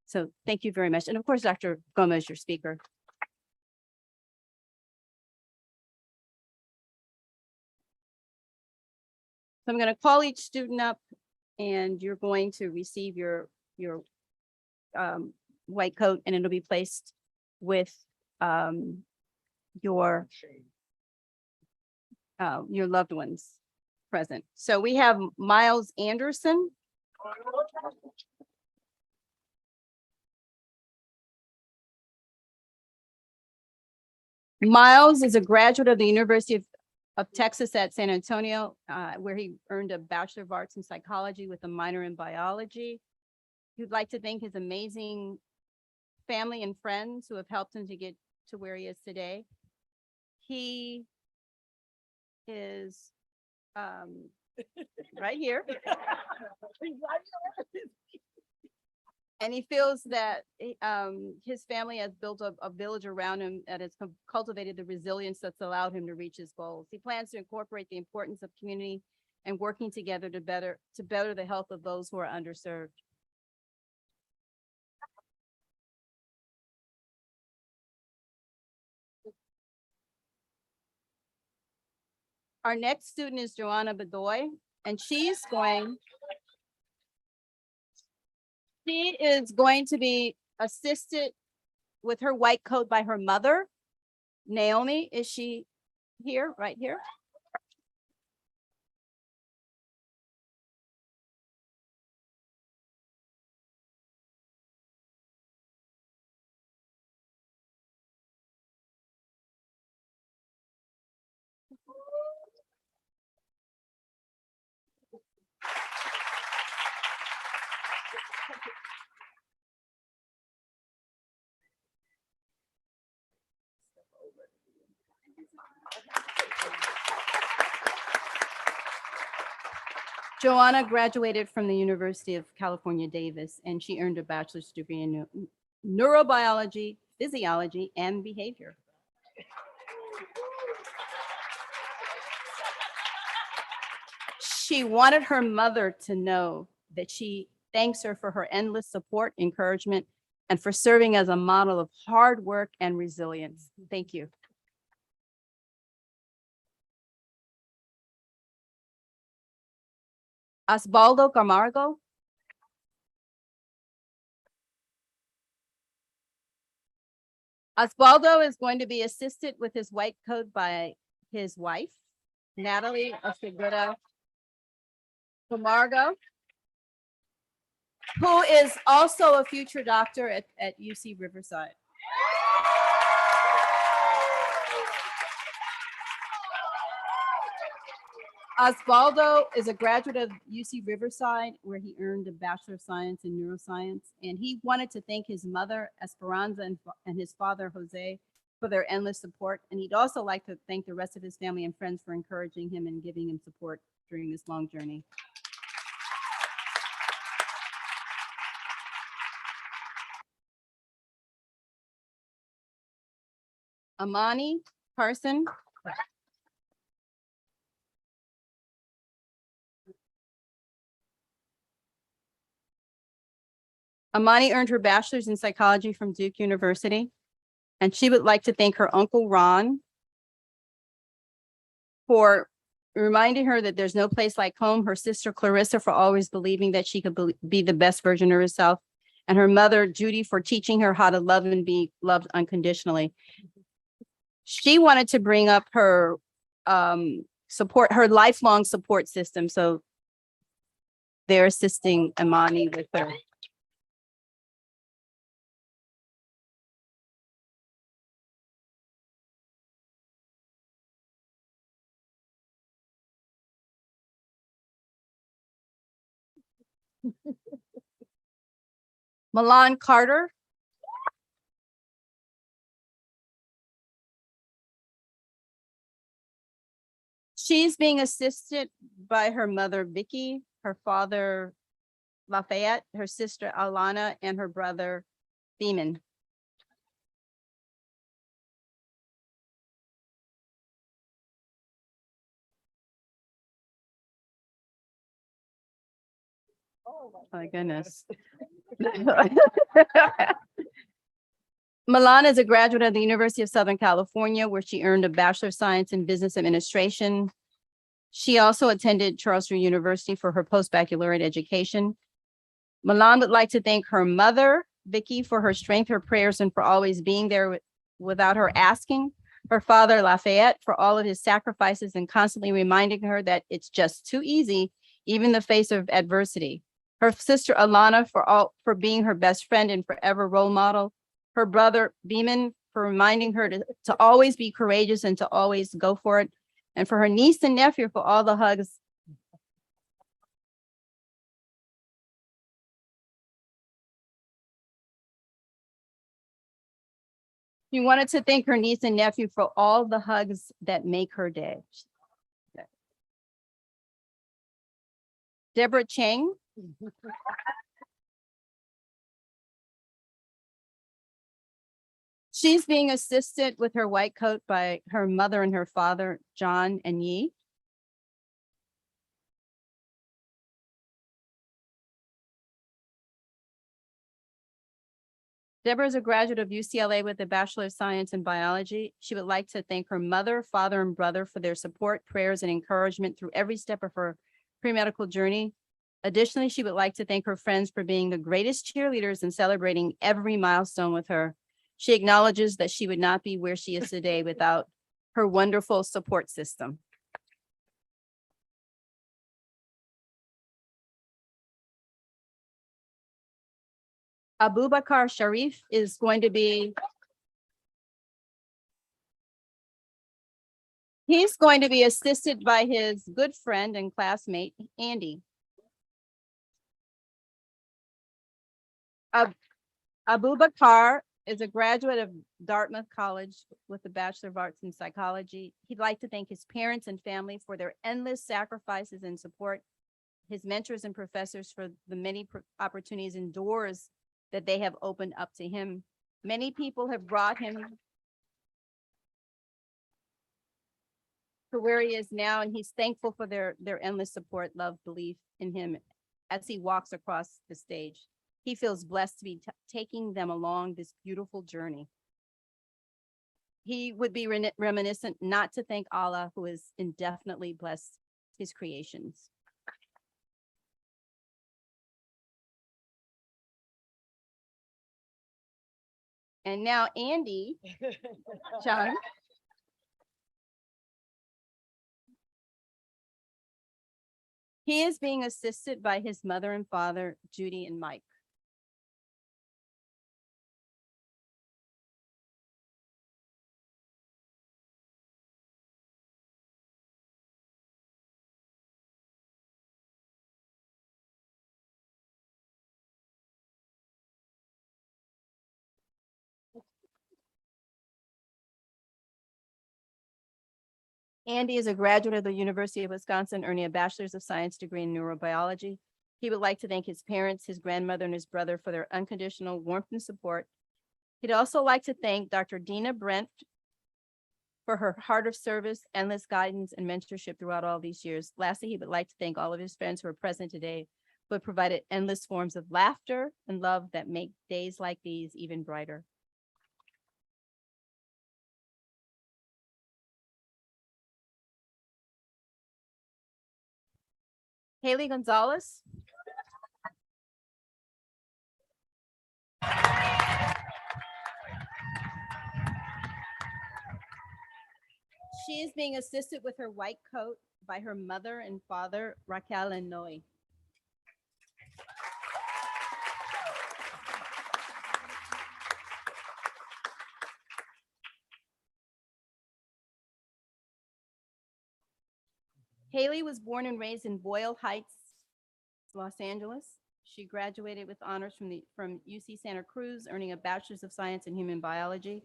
Speaker 4: So thank you very much. And of course, Dr. Gomez, your speaker. So I'm going to call each student up and you're going to receive your white coat, and it'll be placed with your loved ones present. So we have Miles Anderson. Miles is a graduate of the University of Texas at San Antonio, where he earned a Bachelor of Arts in Psychology with a minor in biology. He'd like to thank his amazing family and friends who have helped him to get to where he is today. He is right here. And he feels that his family has built a village around him that has cultivated the resilience that's allowed him to reach his goals. He plans to incorporate the importance of community and working together to better the health of those who are underserved. Our next student is Joanna Bedoy, and she is going to be assisted with her white coat by her mother. Naomi, is she here, right here. Joanna graduated from the University of California, Davis, and she earned a bachelor's degree in neurobiology, physiology, and behavior. She wanted her mother to know that she thanks her for her endless support, encouragement, and for serving as a model of hard work and resilience. Thank you. Osvaldo Camargo. Osvaldo is going to be assisted with his white coat by his wife, Natalie Osvaldo Camargo, who is also a future doctor at UC Riverside. Osvaldo is a graduate of UC Riverside, where he earned a Bachelor of Science in Neuroscience. And he wanted to thank his mother, Esperanza, and his father, Jose, for their endless support. And he'd also like to thank the rest of his family and friends for encouraging him and giving him support during this long journey. Amani Carson. Amani earned her bachelor's in psychology from Duke University, and she would like to thank her uncle Ron for reminding her that there's no place like home, her sister Clarissa for always believing that she could be the best version of herself, and her mother Judy for teaching her how to love and be loved unconditionally. She wanted to bring up her her lifelong support system, so they're assisting Amani with her. Milan Carter. She's being assisted by her mother, Vicky, her father, Lafayette, her sister, Alana, and her brother, Beeman. Oh my goodness. Milan is a graduate of the University of Southern California, where she earned a Bachelor of Science in Business Administration. She also attended Charleston University for her post-baccalaureate education. Milan would like to thank her mother, Vicky, for her strength, her prayers, and for always being there without her asking. Her father, Lafayette, for all of his sacrifices and constantly reminding her that it's just too easy, even in the face of adversity. Her sister, Alana, for being her best friend and forever role model. Her brother, Beeman, for reminding her to always be courageous and to always go for it. And for her niece and nephew for all the hugs. She wanted to thank her niece and nephew for all the hugs that make her day. Deborah Chang. She's being assisted with her white coat by her mother and her father, John and Yi. Deborah is a graduate of UCLA with a Bachelor of Science in Biology. She would like to thank her mother, father, and brother for their support, prayers, and encouragement through every step of her pre-medical journey. Additionally, she would like to thank her friends for being the greatest cheerleaders and celebrating every milestone with her. She acknowledges that she would not be where she is today without her wonderful support system. Abubakar Sharif is going to be he's going to be assisted by his good friend and classmate, Andy. Abubakar is a graduate of Dartmouth College with a Bachelor of Arts in Psychology. He'd like to thank his parents and family for their endless sacrifices and support, his mentors and professors for the many opportunities and doors that they have opened up to him. Many people have brought him to where he is now, and he's thankful for their endless support, love, belief in him as he walks across the stage. He feels blessed to be taking them along this beautiful journey. He would be reminiscent not to thank Allah, who has indefinitely blessed his creations. And now Andy, John. He is being assisted by his mother and father, Judy and Mike. Andy is a graduate of the University of Wisconsin, earning a Bachelor's of Science degree in neurobiology. He would like to thank his parents, his grandmother, and his brother for their unconditional warmth and support. He'd also like to thank Dr. Dina Brent for her heart of service, endless guidance, and mentorship throughout all these years. Lastly, he would like to thank all of his friends who are present today, who have provided endless forms of laughter and love that make days like these even brighter. Haley Gonzalez. She is being assisted with her white coat by her mother and father, Raquel and Noe. Haley was born and raised in Boyle Heights, Los Angeles. She graduated with honors from UC Santa Cruz, earning a Bachelor's of Science in Human Biology.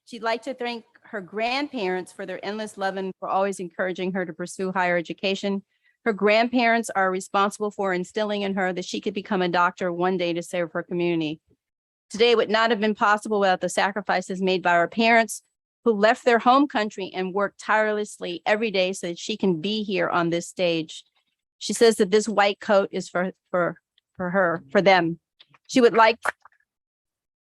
Speaker 4: She'd like to thank her grandparents for their endless love and for always encouraging her to pursue higher education. Her grandparents are responsible for instilling in her that she could become a doctor one day to serve her community. Today would not have been possible without the sacrifices made by her parents, who left their home country and worked tirelessly every day so that she can be here on this stage. She says that this white coat is for them. She would like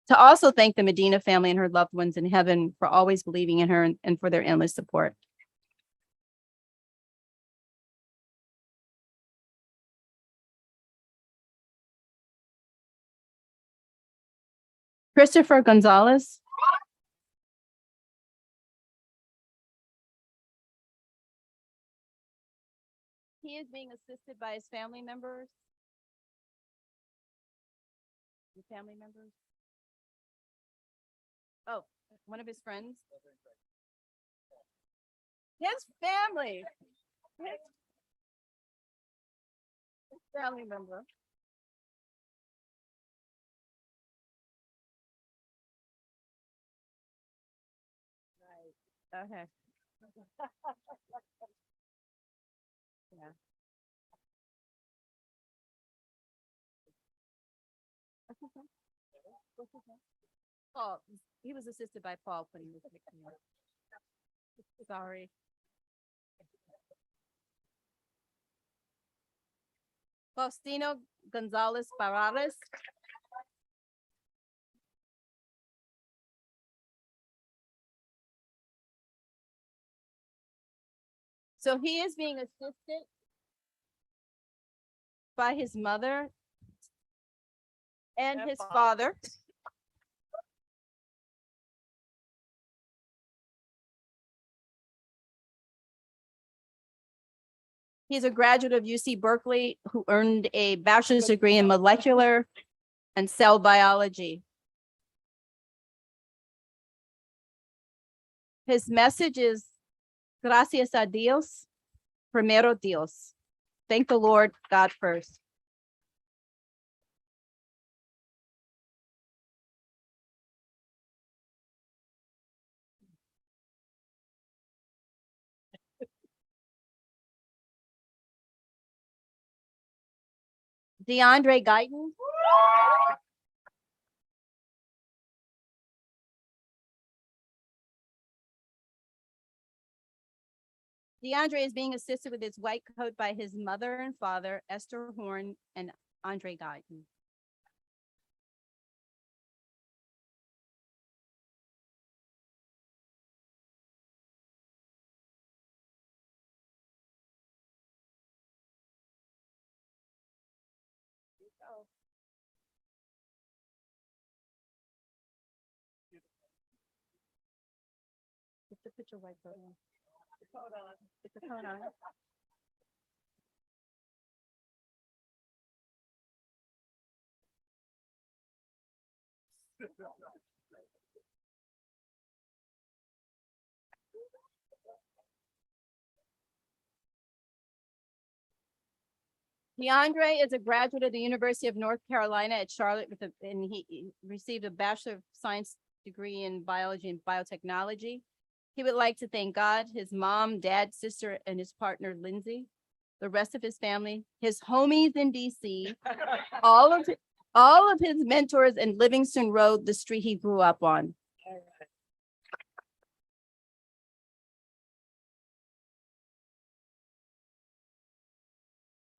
Speaker 4: to also thank the Medina family and her loved ones in heaven for always believing in her and for their endless support. Christopher Gonzalez. He is being assisted by his family members. The family members. Oh, one of his friends. His family. His family member. Right. Okay. Yeah. Paul, he was assisted by Paul putting this picture in. Sorry. Faustino Gonzalez Parales. So he is being assisted by his mother and his father. He's a graduate of UC Berkeley who earned a bachelor's degree in molecular and cell biology. His message is, gracias a Dios, primero Dios. Thank the Lord God first. DeAndre Guyton. DeAndre is being assisted with his white coat by his mother and father, Esther Horn and Andre Guyton. Put your white coat on. Put the coat on. DeAndre is a graduate of the University of North Carolina at Charlotte and he received a Bachelor of Science degree in biology and biotechnology. He would like to thank God, his mom, dad, sister, and his partner, Lindsay, the rest of his family, his homies in DC, all of his mentors in Livingston Road, the street he grew up on.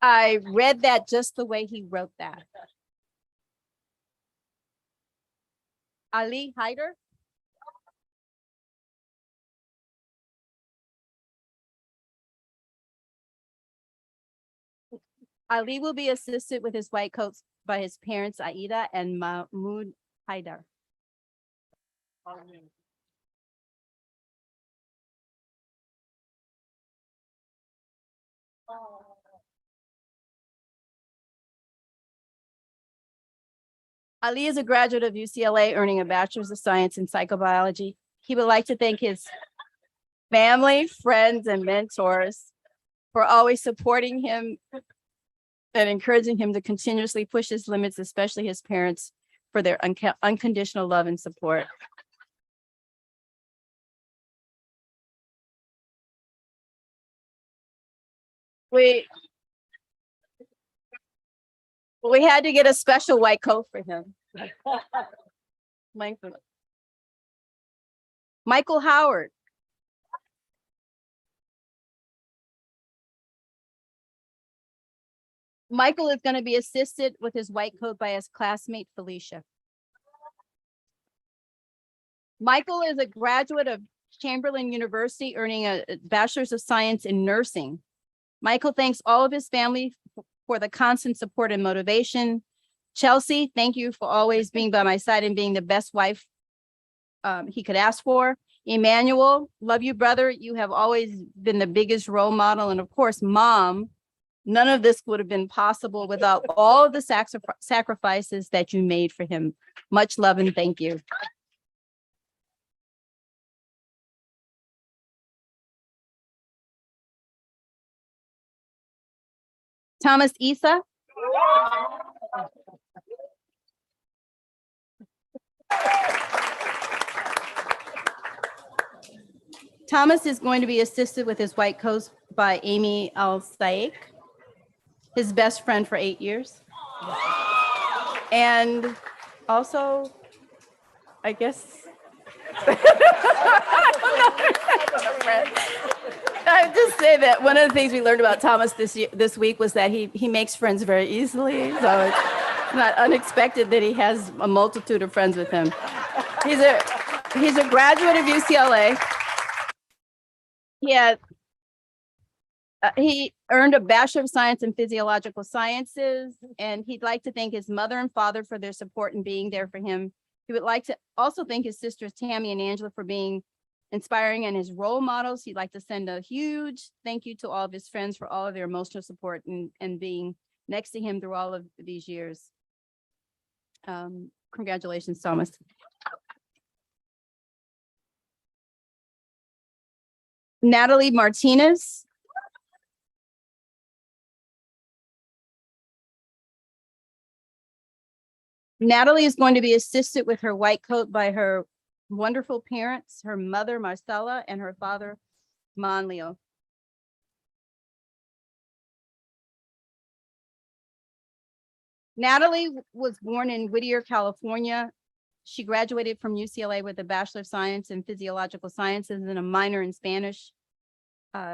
Speaker 4: I read that just the way he wrote that. Ali Hyder. Ali will be assisted with his white coats by his parents, Aida and Mahmoud Hyder. Ali is a graduate of UCLA, earning a Bachelor's of Science in Psychobiology. He would like to thank his family, friends, and mentors for always supporting him and encouraging him to continuously push his limits, especially his parents, for their unconditional love and support. We had to get a special white coat for him. Michael Howard. Michael is going to be assisted with his white coat by his classmate, Felicia. Michael is a graduate of Chamberlain University, earning a Bachelor's of Science in Nursing. Michael thanks all of his family for the constant support and motivation. Chelsea, thank you for always being by my side and being the best wife he could ask for. Emmanuel, love you, brother. You have always been the biggest role model. And of course, Mom, none of this would have been possible without all of the sacrifices that you made for him. Much love and thank you. Thomas Issa. Thomas is going to be assisted with his white coat by Amy Al-Saik, his best friend for 8 years. And also, I guess, I have to say that one of the things we learned about Thomas this week was that he makes friends very easily. So it's not unexpected that he has a multitude of friends with him. He's a graduate of UCLA. He earned a Bachelor of Science in Physiological Sciences, and he'd like to thank his mother and father for their support and being there for him. He would like to also thank his sisters, Tammy and Angela, for being inspiring and his role models. He'd like to send a huge thank you to all of his friends for all of their emotional support and being next to him through all of these years. Congratulations, Thomas. Natalie Martinez. Natalie is going to be assisted with her white coat by her wonderful parents, her mother, Marcella, and her father, Monleo. Natalie was born in Whittier, California. She graduated from UCLA with a Bachelor of Science in Physiological Sciences and a minor in Spanish.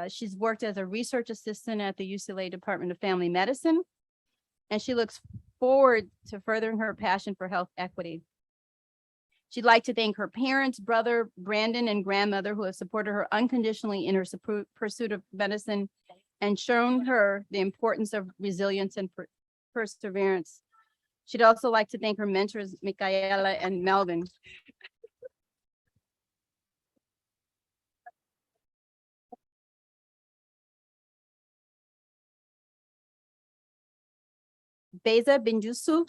Speaker 4: She's worked as a research assistant at the UCLA Department of Family Medicine, and she looks forward to furthering her passion for health equity. She'd like to thank her parents, brother, Brandon, and grandmother who have supported her unconditionally in her pursuit of medicine and shown her the importance of resilience and perseverance. She'd also like to thank her mentors, Micaela and Melvin. Beza Binjusu.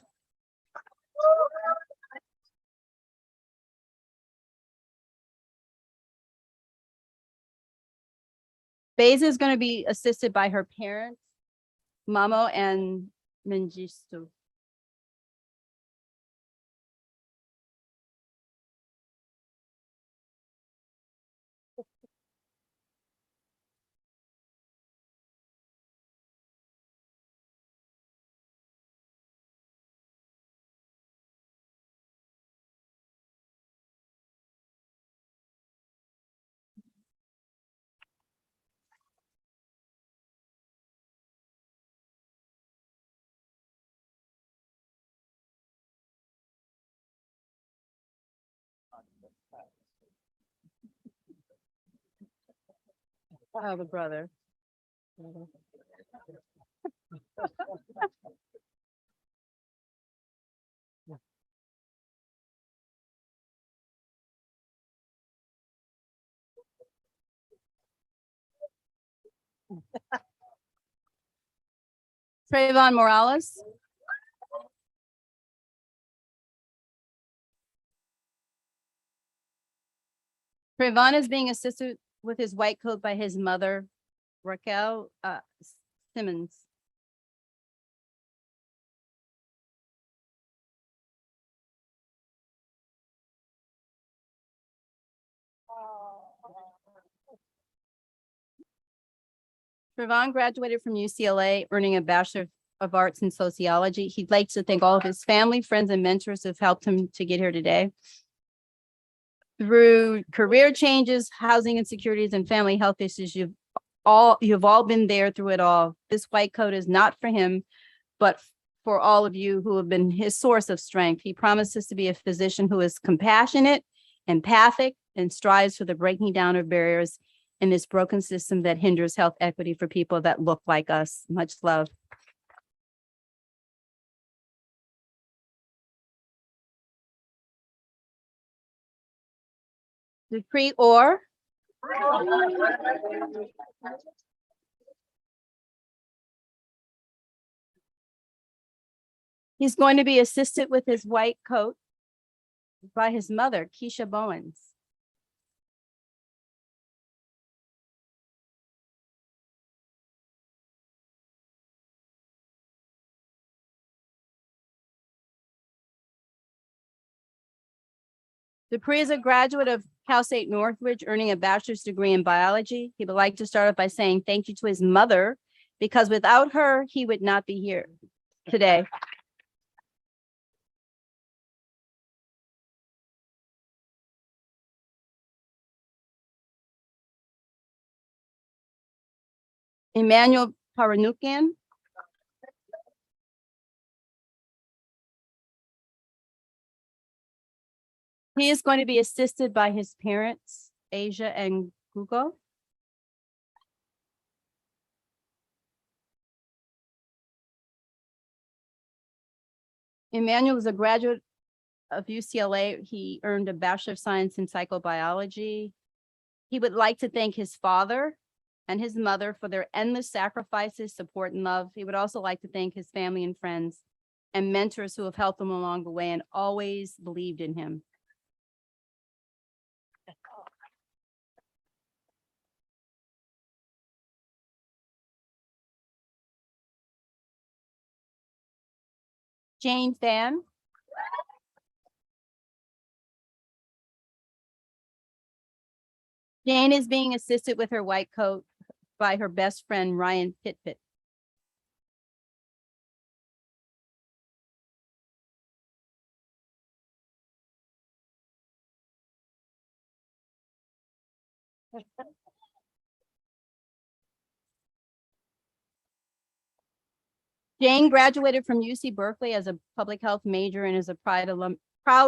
Speaker 4: Beza is going to be assisted by her parents, Mamo and Mengistu. Oh, the brother. Trayvon Morales. Trayvon is being assisted with his white coat by his mother, Raquel Simmons. Trayvon graduated from UCLA, earning a Bachelor of Arts in Sociology. He'd like to thank all of his family, friends, and mentors who have helped him to get here today. Through career changes, housing insecurities, and family health issues, you've all been there through it all. This white coat is not for him, but for all of you who have been his source of strength. He promises to be a physician who is compassionate, empathic, and strives for the breaking down of barriers in this broken system that hinders health equity for people that look like us. Much love. Dupree Orr. He's going to be assisted with his white coat by his mother, Keisha Bowens. Dupree is a graduate of Cal State Northridge, earning a bachelor's degree in biology. He would like to start off by saying thank you to his mother, because without her, he would not be here today. Emmanuel Paranukian. He is going to be assisted by his parents, Asia and Gugo. Emmanuel is a graduate of UCLA. He earned a Bachelor of Science in Psychobiology. He would like to thank his father and his mother for their endless sacrifices, support, and love. He would also like to thank his family and friends and mentors who have helped him along the way and always believed in him. Jane Fan. Jane is being assisted with her white coat by her best friend, Ryan Pitpit. Jane graduated from UC Berkeley as a public health major and is a proud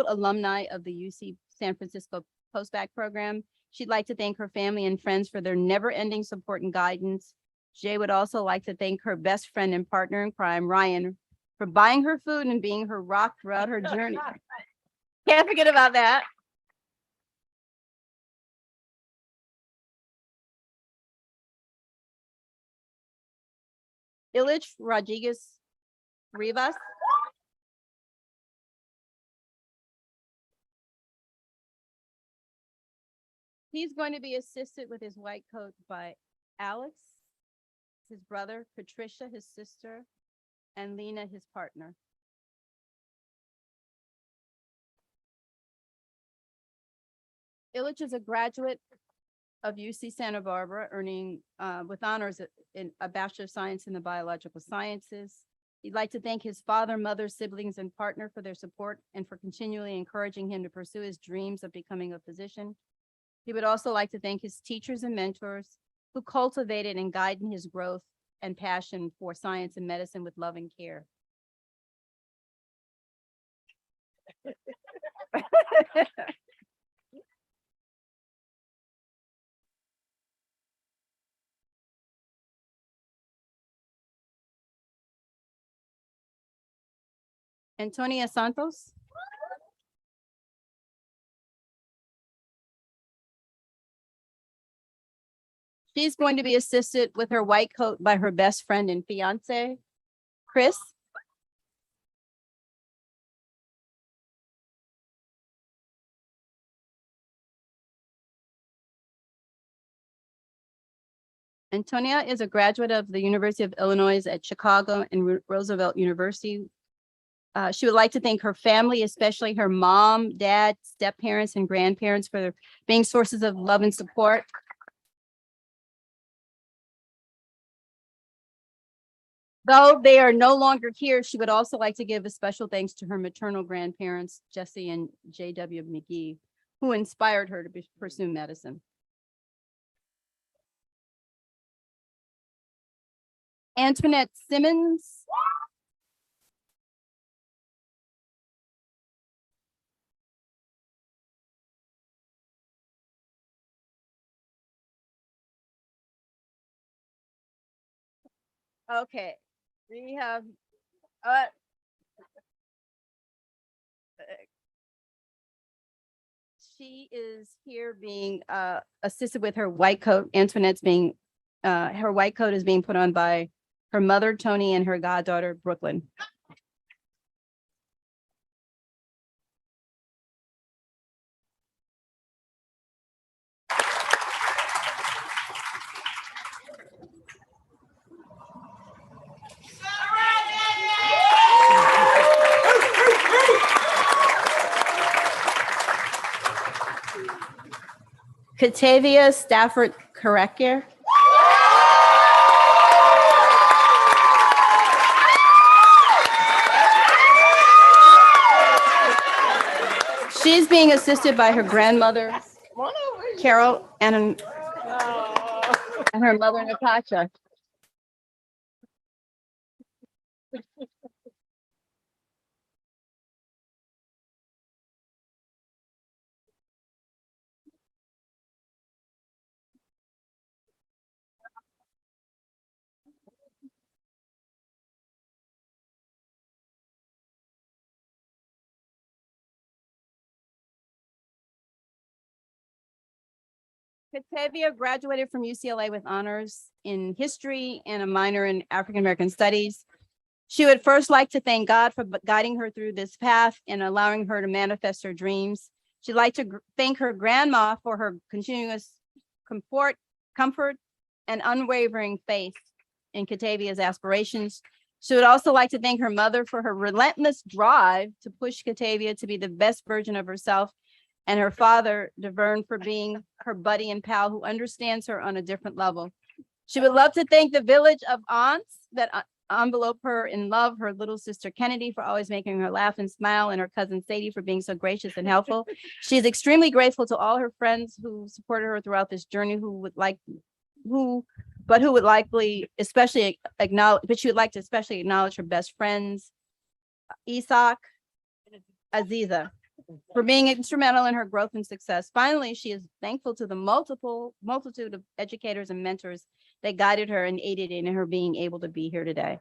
Speaker 4: alumni of the UC San Francisco postbac program. She'd like to thank her family and friends for their never-ending support and guidance. Jay would also like to thank her best friend and partner in crime, Ryan, for buying her food and being her rock throughout her journey. Can't forget about that. Ilich Rodriguez Rivas. He's going to be assisted with his white coat by Alex, his brother, Patricia, his sister, and Lena, his partner. Illich is a graduate of UC Santa Barbara, earning with honors in a Bachelor of Science in the Biological Sciences. He'd like to thank his father, mother, siblings, and partner for their support and for continually encouraging him to pursue his dreams of becoming a physician. He would also like to thank his teachers and mentors who cultivated and guided his growth and passion for science and medicine with love and care. Antonia Santos. She's going to be assisted with her white coat by her best friend and fiance, Chris. Antonia is a graduate of the University of Illinois at Chicago and Roosevelt University. She would like to thank her family, especially her mom, dad, step-parents, and grandparents for being sources of love and support. Though they are no longer here, she would also like to give a special thanks to her maternal grandparents, Jesse and J.W. McGee, who inspired her to pursue medicine. Antoinette Simmons. Okay, we have she is here being assisted with her white coat. Antoinette's being her white coat is being put on by her mother, Tony, and her goddaughter, Brooklyn. Katavia Stafford Karekir. She's being assisted by her grandmother, Carol, and her mother, Natasha. Catavia graduated from UCLA with honors in history and a minor in African American studies. She would first like to thank God for guiding her through this path and allowing her to manifest her dreams. She'd like to thank her grandma for her continuous comfort, and unwavering faith in Catavia's aspirations. She would also like to thank her mother for her relentless drive to push Catavia to be the best version of herself, and her father, DeVern, for being her buddy and pal who understands her on a different level. She would love to thank the village of aunts that envelope her in love, her little sister Kennedy for always making her laugh and smile, and her cousin Sadie for being so gracious and helpful. She is extremely grateful to all her friends who supported her throughout this journey, who would like to especially acknowledge her best friends, Isak, Aziza, for being instrumental in her growth and success. Finally, she is thankful to the multitude of educators and mentors that guided her and aided in her being able to be here today.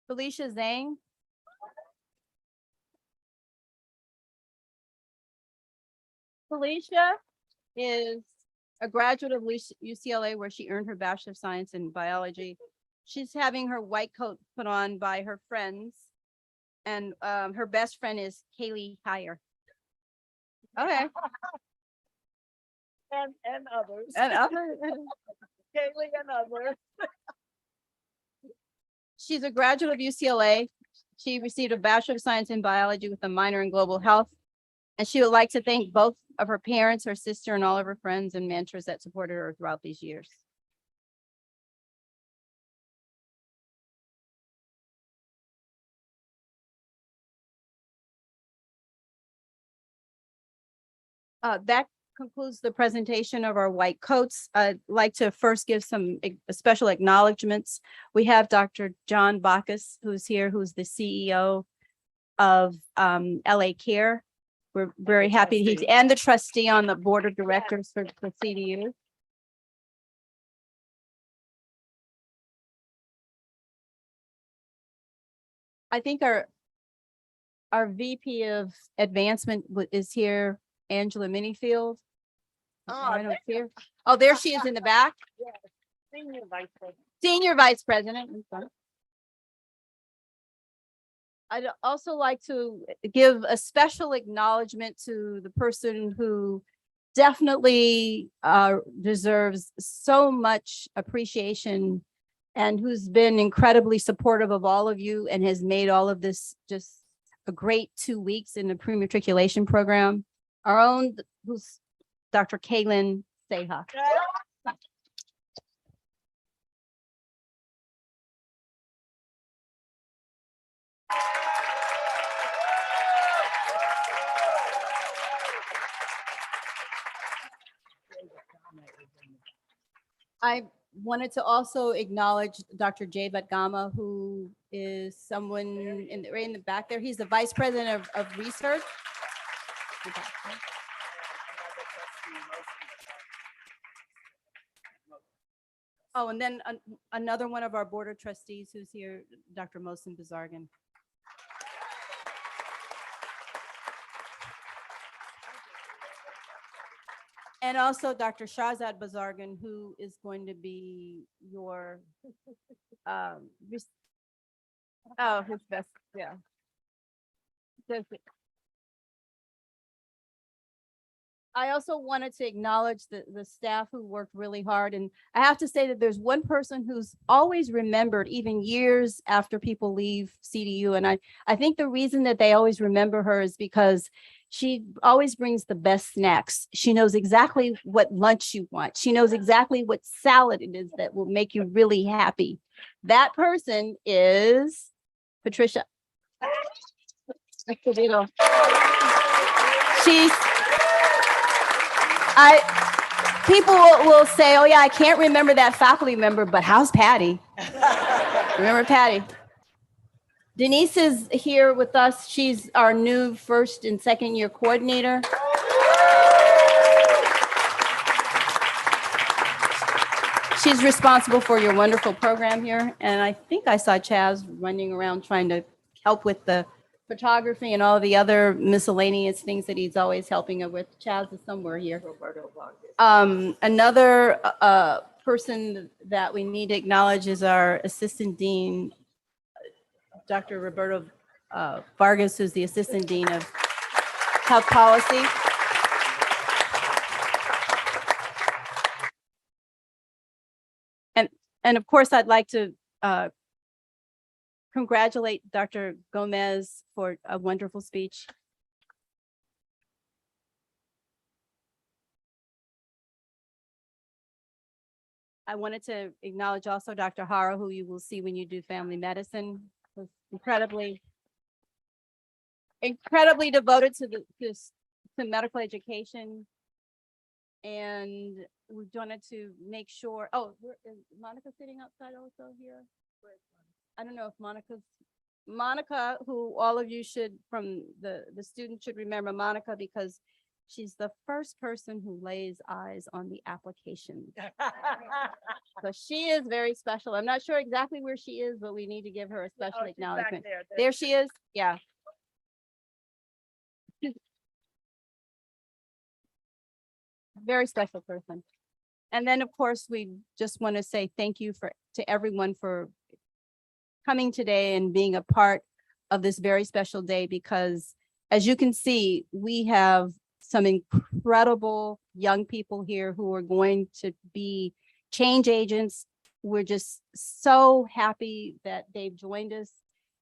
Speaker 4: Felicia Zhang. Felicia is a graduate of UCLA, where she earned her Bachelor of Science in Biology. She's having her white coat put on by her friends, and her best friend is Kaylee Heyer. Okay.
Speaker 1: And others.
Speaker 4: And other.
Speaker 1: Kaylee and others.
Speaker 4: She's a graduate of UCLA. She received a Bachelor of Science in Biology with a minor in Global Health. And she would like to thank both of her parents, her sister, and all of her friends and mentors that supported her throughout these years. That concludes the presentation of our white coats. I'd like to first give some special acknowledgements. We have Dr. John Bacchus, who's here, who's the CEO of LA Care. We're very happy, and the trustee on the board of directors for CDU. I think our VP of advancement is here, Angela Minifield. I don't see her. Oh, there she is in the back.
Speaker 1: Yes, Senior Vice President.
Speaker 4: Senior Vice President. I'd also like to give a special acknowledgement to the person who definitely deserves so much appreciation and who's been incredibly supportive of all of you and has made all of this just a great 2 weeks in the pre-matriculation program. Our own, who's Dr. Kaylin Seha. I wanted to also acknowledge Dr. Javet Gama, who is someone right in the back there. He's the Vice President of Research. Oh, and then another one of our board of trustees who's here, Dr. Mohsen Bazargan. And also Dr. Shahzad Bazargan, who is going to be your, his best, yeah. I also wanted to acknowledge the staff who worked really hard. And I have to say that there's one person who's always remembered, even years after people leave CDU. And I think the reason that they always remember her is because she always brings the best snacks. She knows exactly what lunch you want. She knows exactly what salad it is that will make you really happy. That person is Patricia. People will say, oh yeah, I can't remember that faculty member, but how's Patty? Remember Patty? Denise is here with us. She's our new first and second year coordinator. she's responsible for your wonderful program here. And I think I saw Chaz running around trying to help with the photography and all the other miscellaneous things that he's always helping her with. Chaz is somewhere here. Another person that we need to acknowledge is our Assistant Dean, Dr. Roberto Vargas, who's the Assistant Dean of Health Policy. And of course, I'd like to congratulate Dr. Gomez for a wonderful speech. I wanted to acknowledge also Dr. Hara, who you will see when you do family medicine, was incredibly devoted to medical education. And we wanted to make sure, is Monica sitting outside also here? I don't know if Monica, who all of you should, from the students should remember Monica, because she's the first person who lays eyes on the application. So she is very special. I'm not sure exactly where she is, but we need to give her a special acknowledgement. There she is. Yeah. Very special person. And then, of course, we just want to say thank you to everyone for coming today and being a part of this very special day, because as you can see, we have some incredible young people here who are going to be change agents. We're just so happy that they've joined us.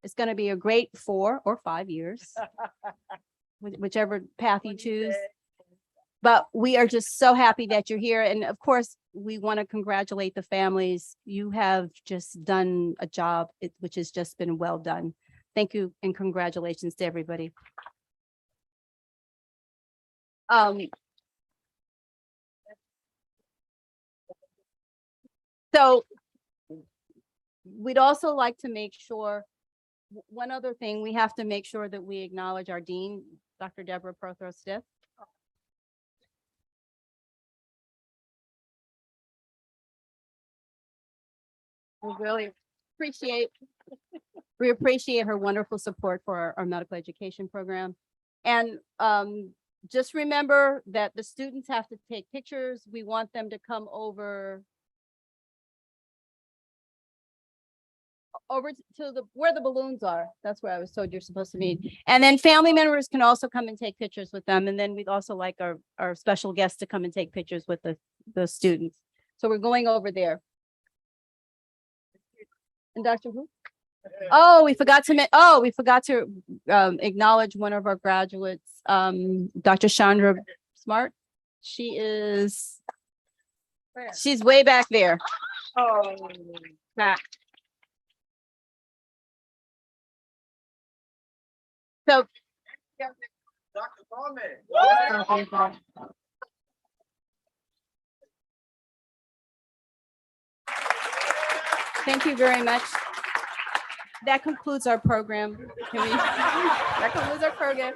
Speaker 4: It's going to be a great 4 or 5 years, whichever path you choose. But we are just so happy that you're here. And of course, we want to congratulate the families. You have just done a job which has just been well done. Thank you and congratulations to everybody. So we'd also like to make sure, one other thing, we have to make sure that we acknowledge our dean, Dr. Deborah Prothero-Stiff. We appreciate her wonderful support for our medical education program. And just remember that the students have to take pictures. We want them to come over to where the balloons are. That's where I was told you're supposed to meet. And then family members can also come and take pictures with them. And then we'd also like our special guests to come and take pictures with the students. So we're going over there. And Dr. Who? Oh, we forgot to acknowledge one of our graduates, Dr. Chandra Smart. She's way back there.
Speaker 1: Oh.
Speaker 4: So
Speaker 2: Dr. Gomez.
Speaker 4: thank you very much. That concludes our program. That concludes our program.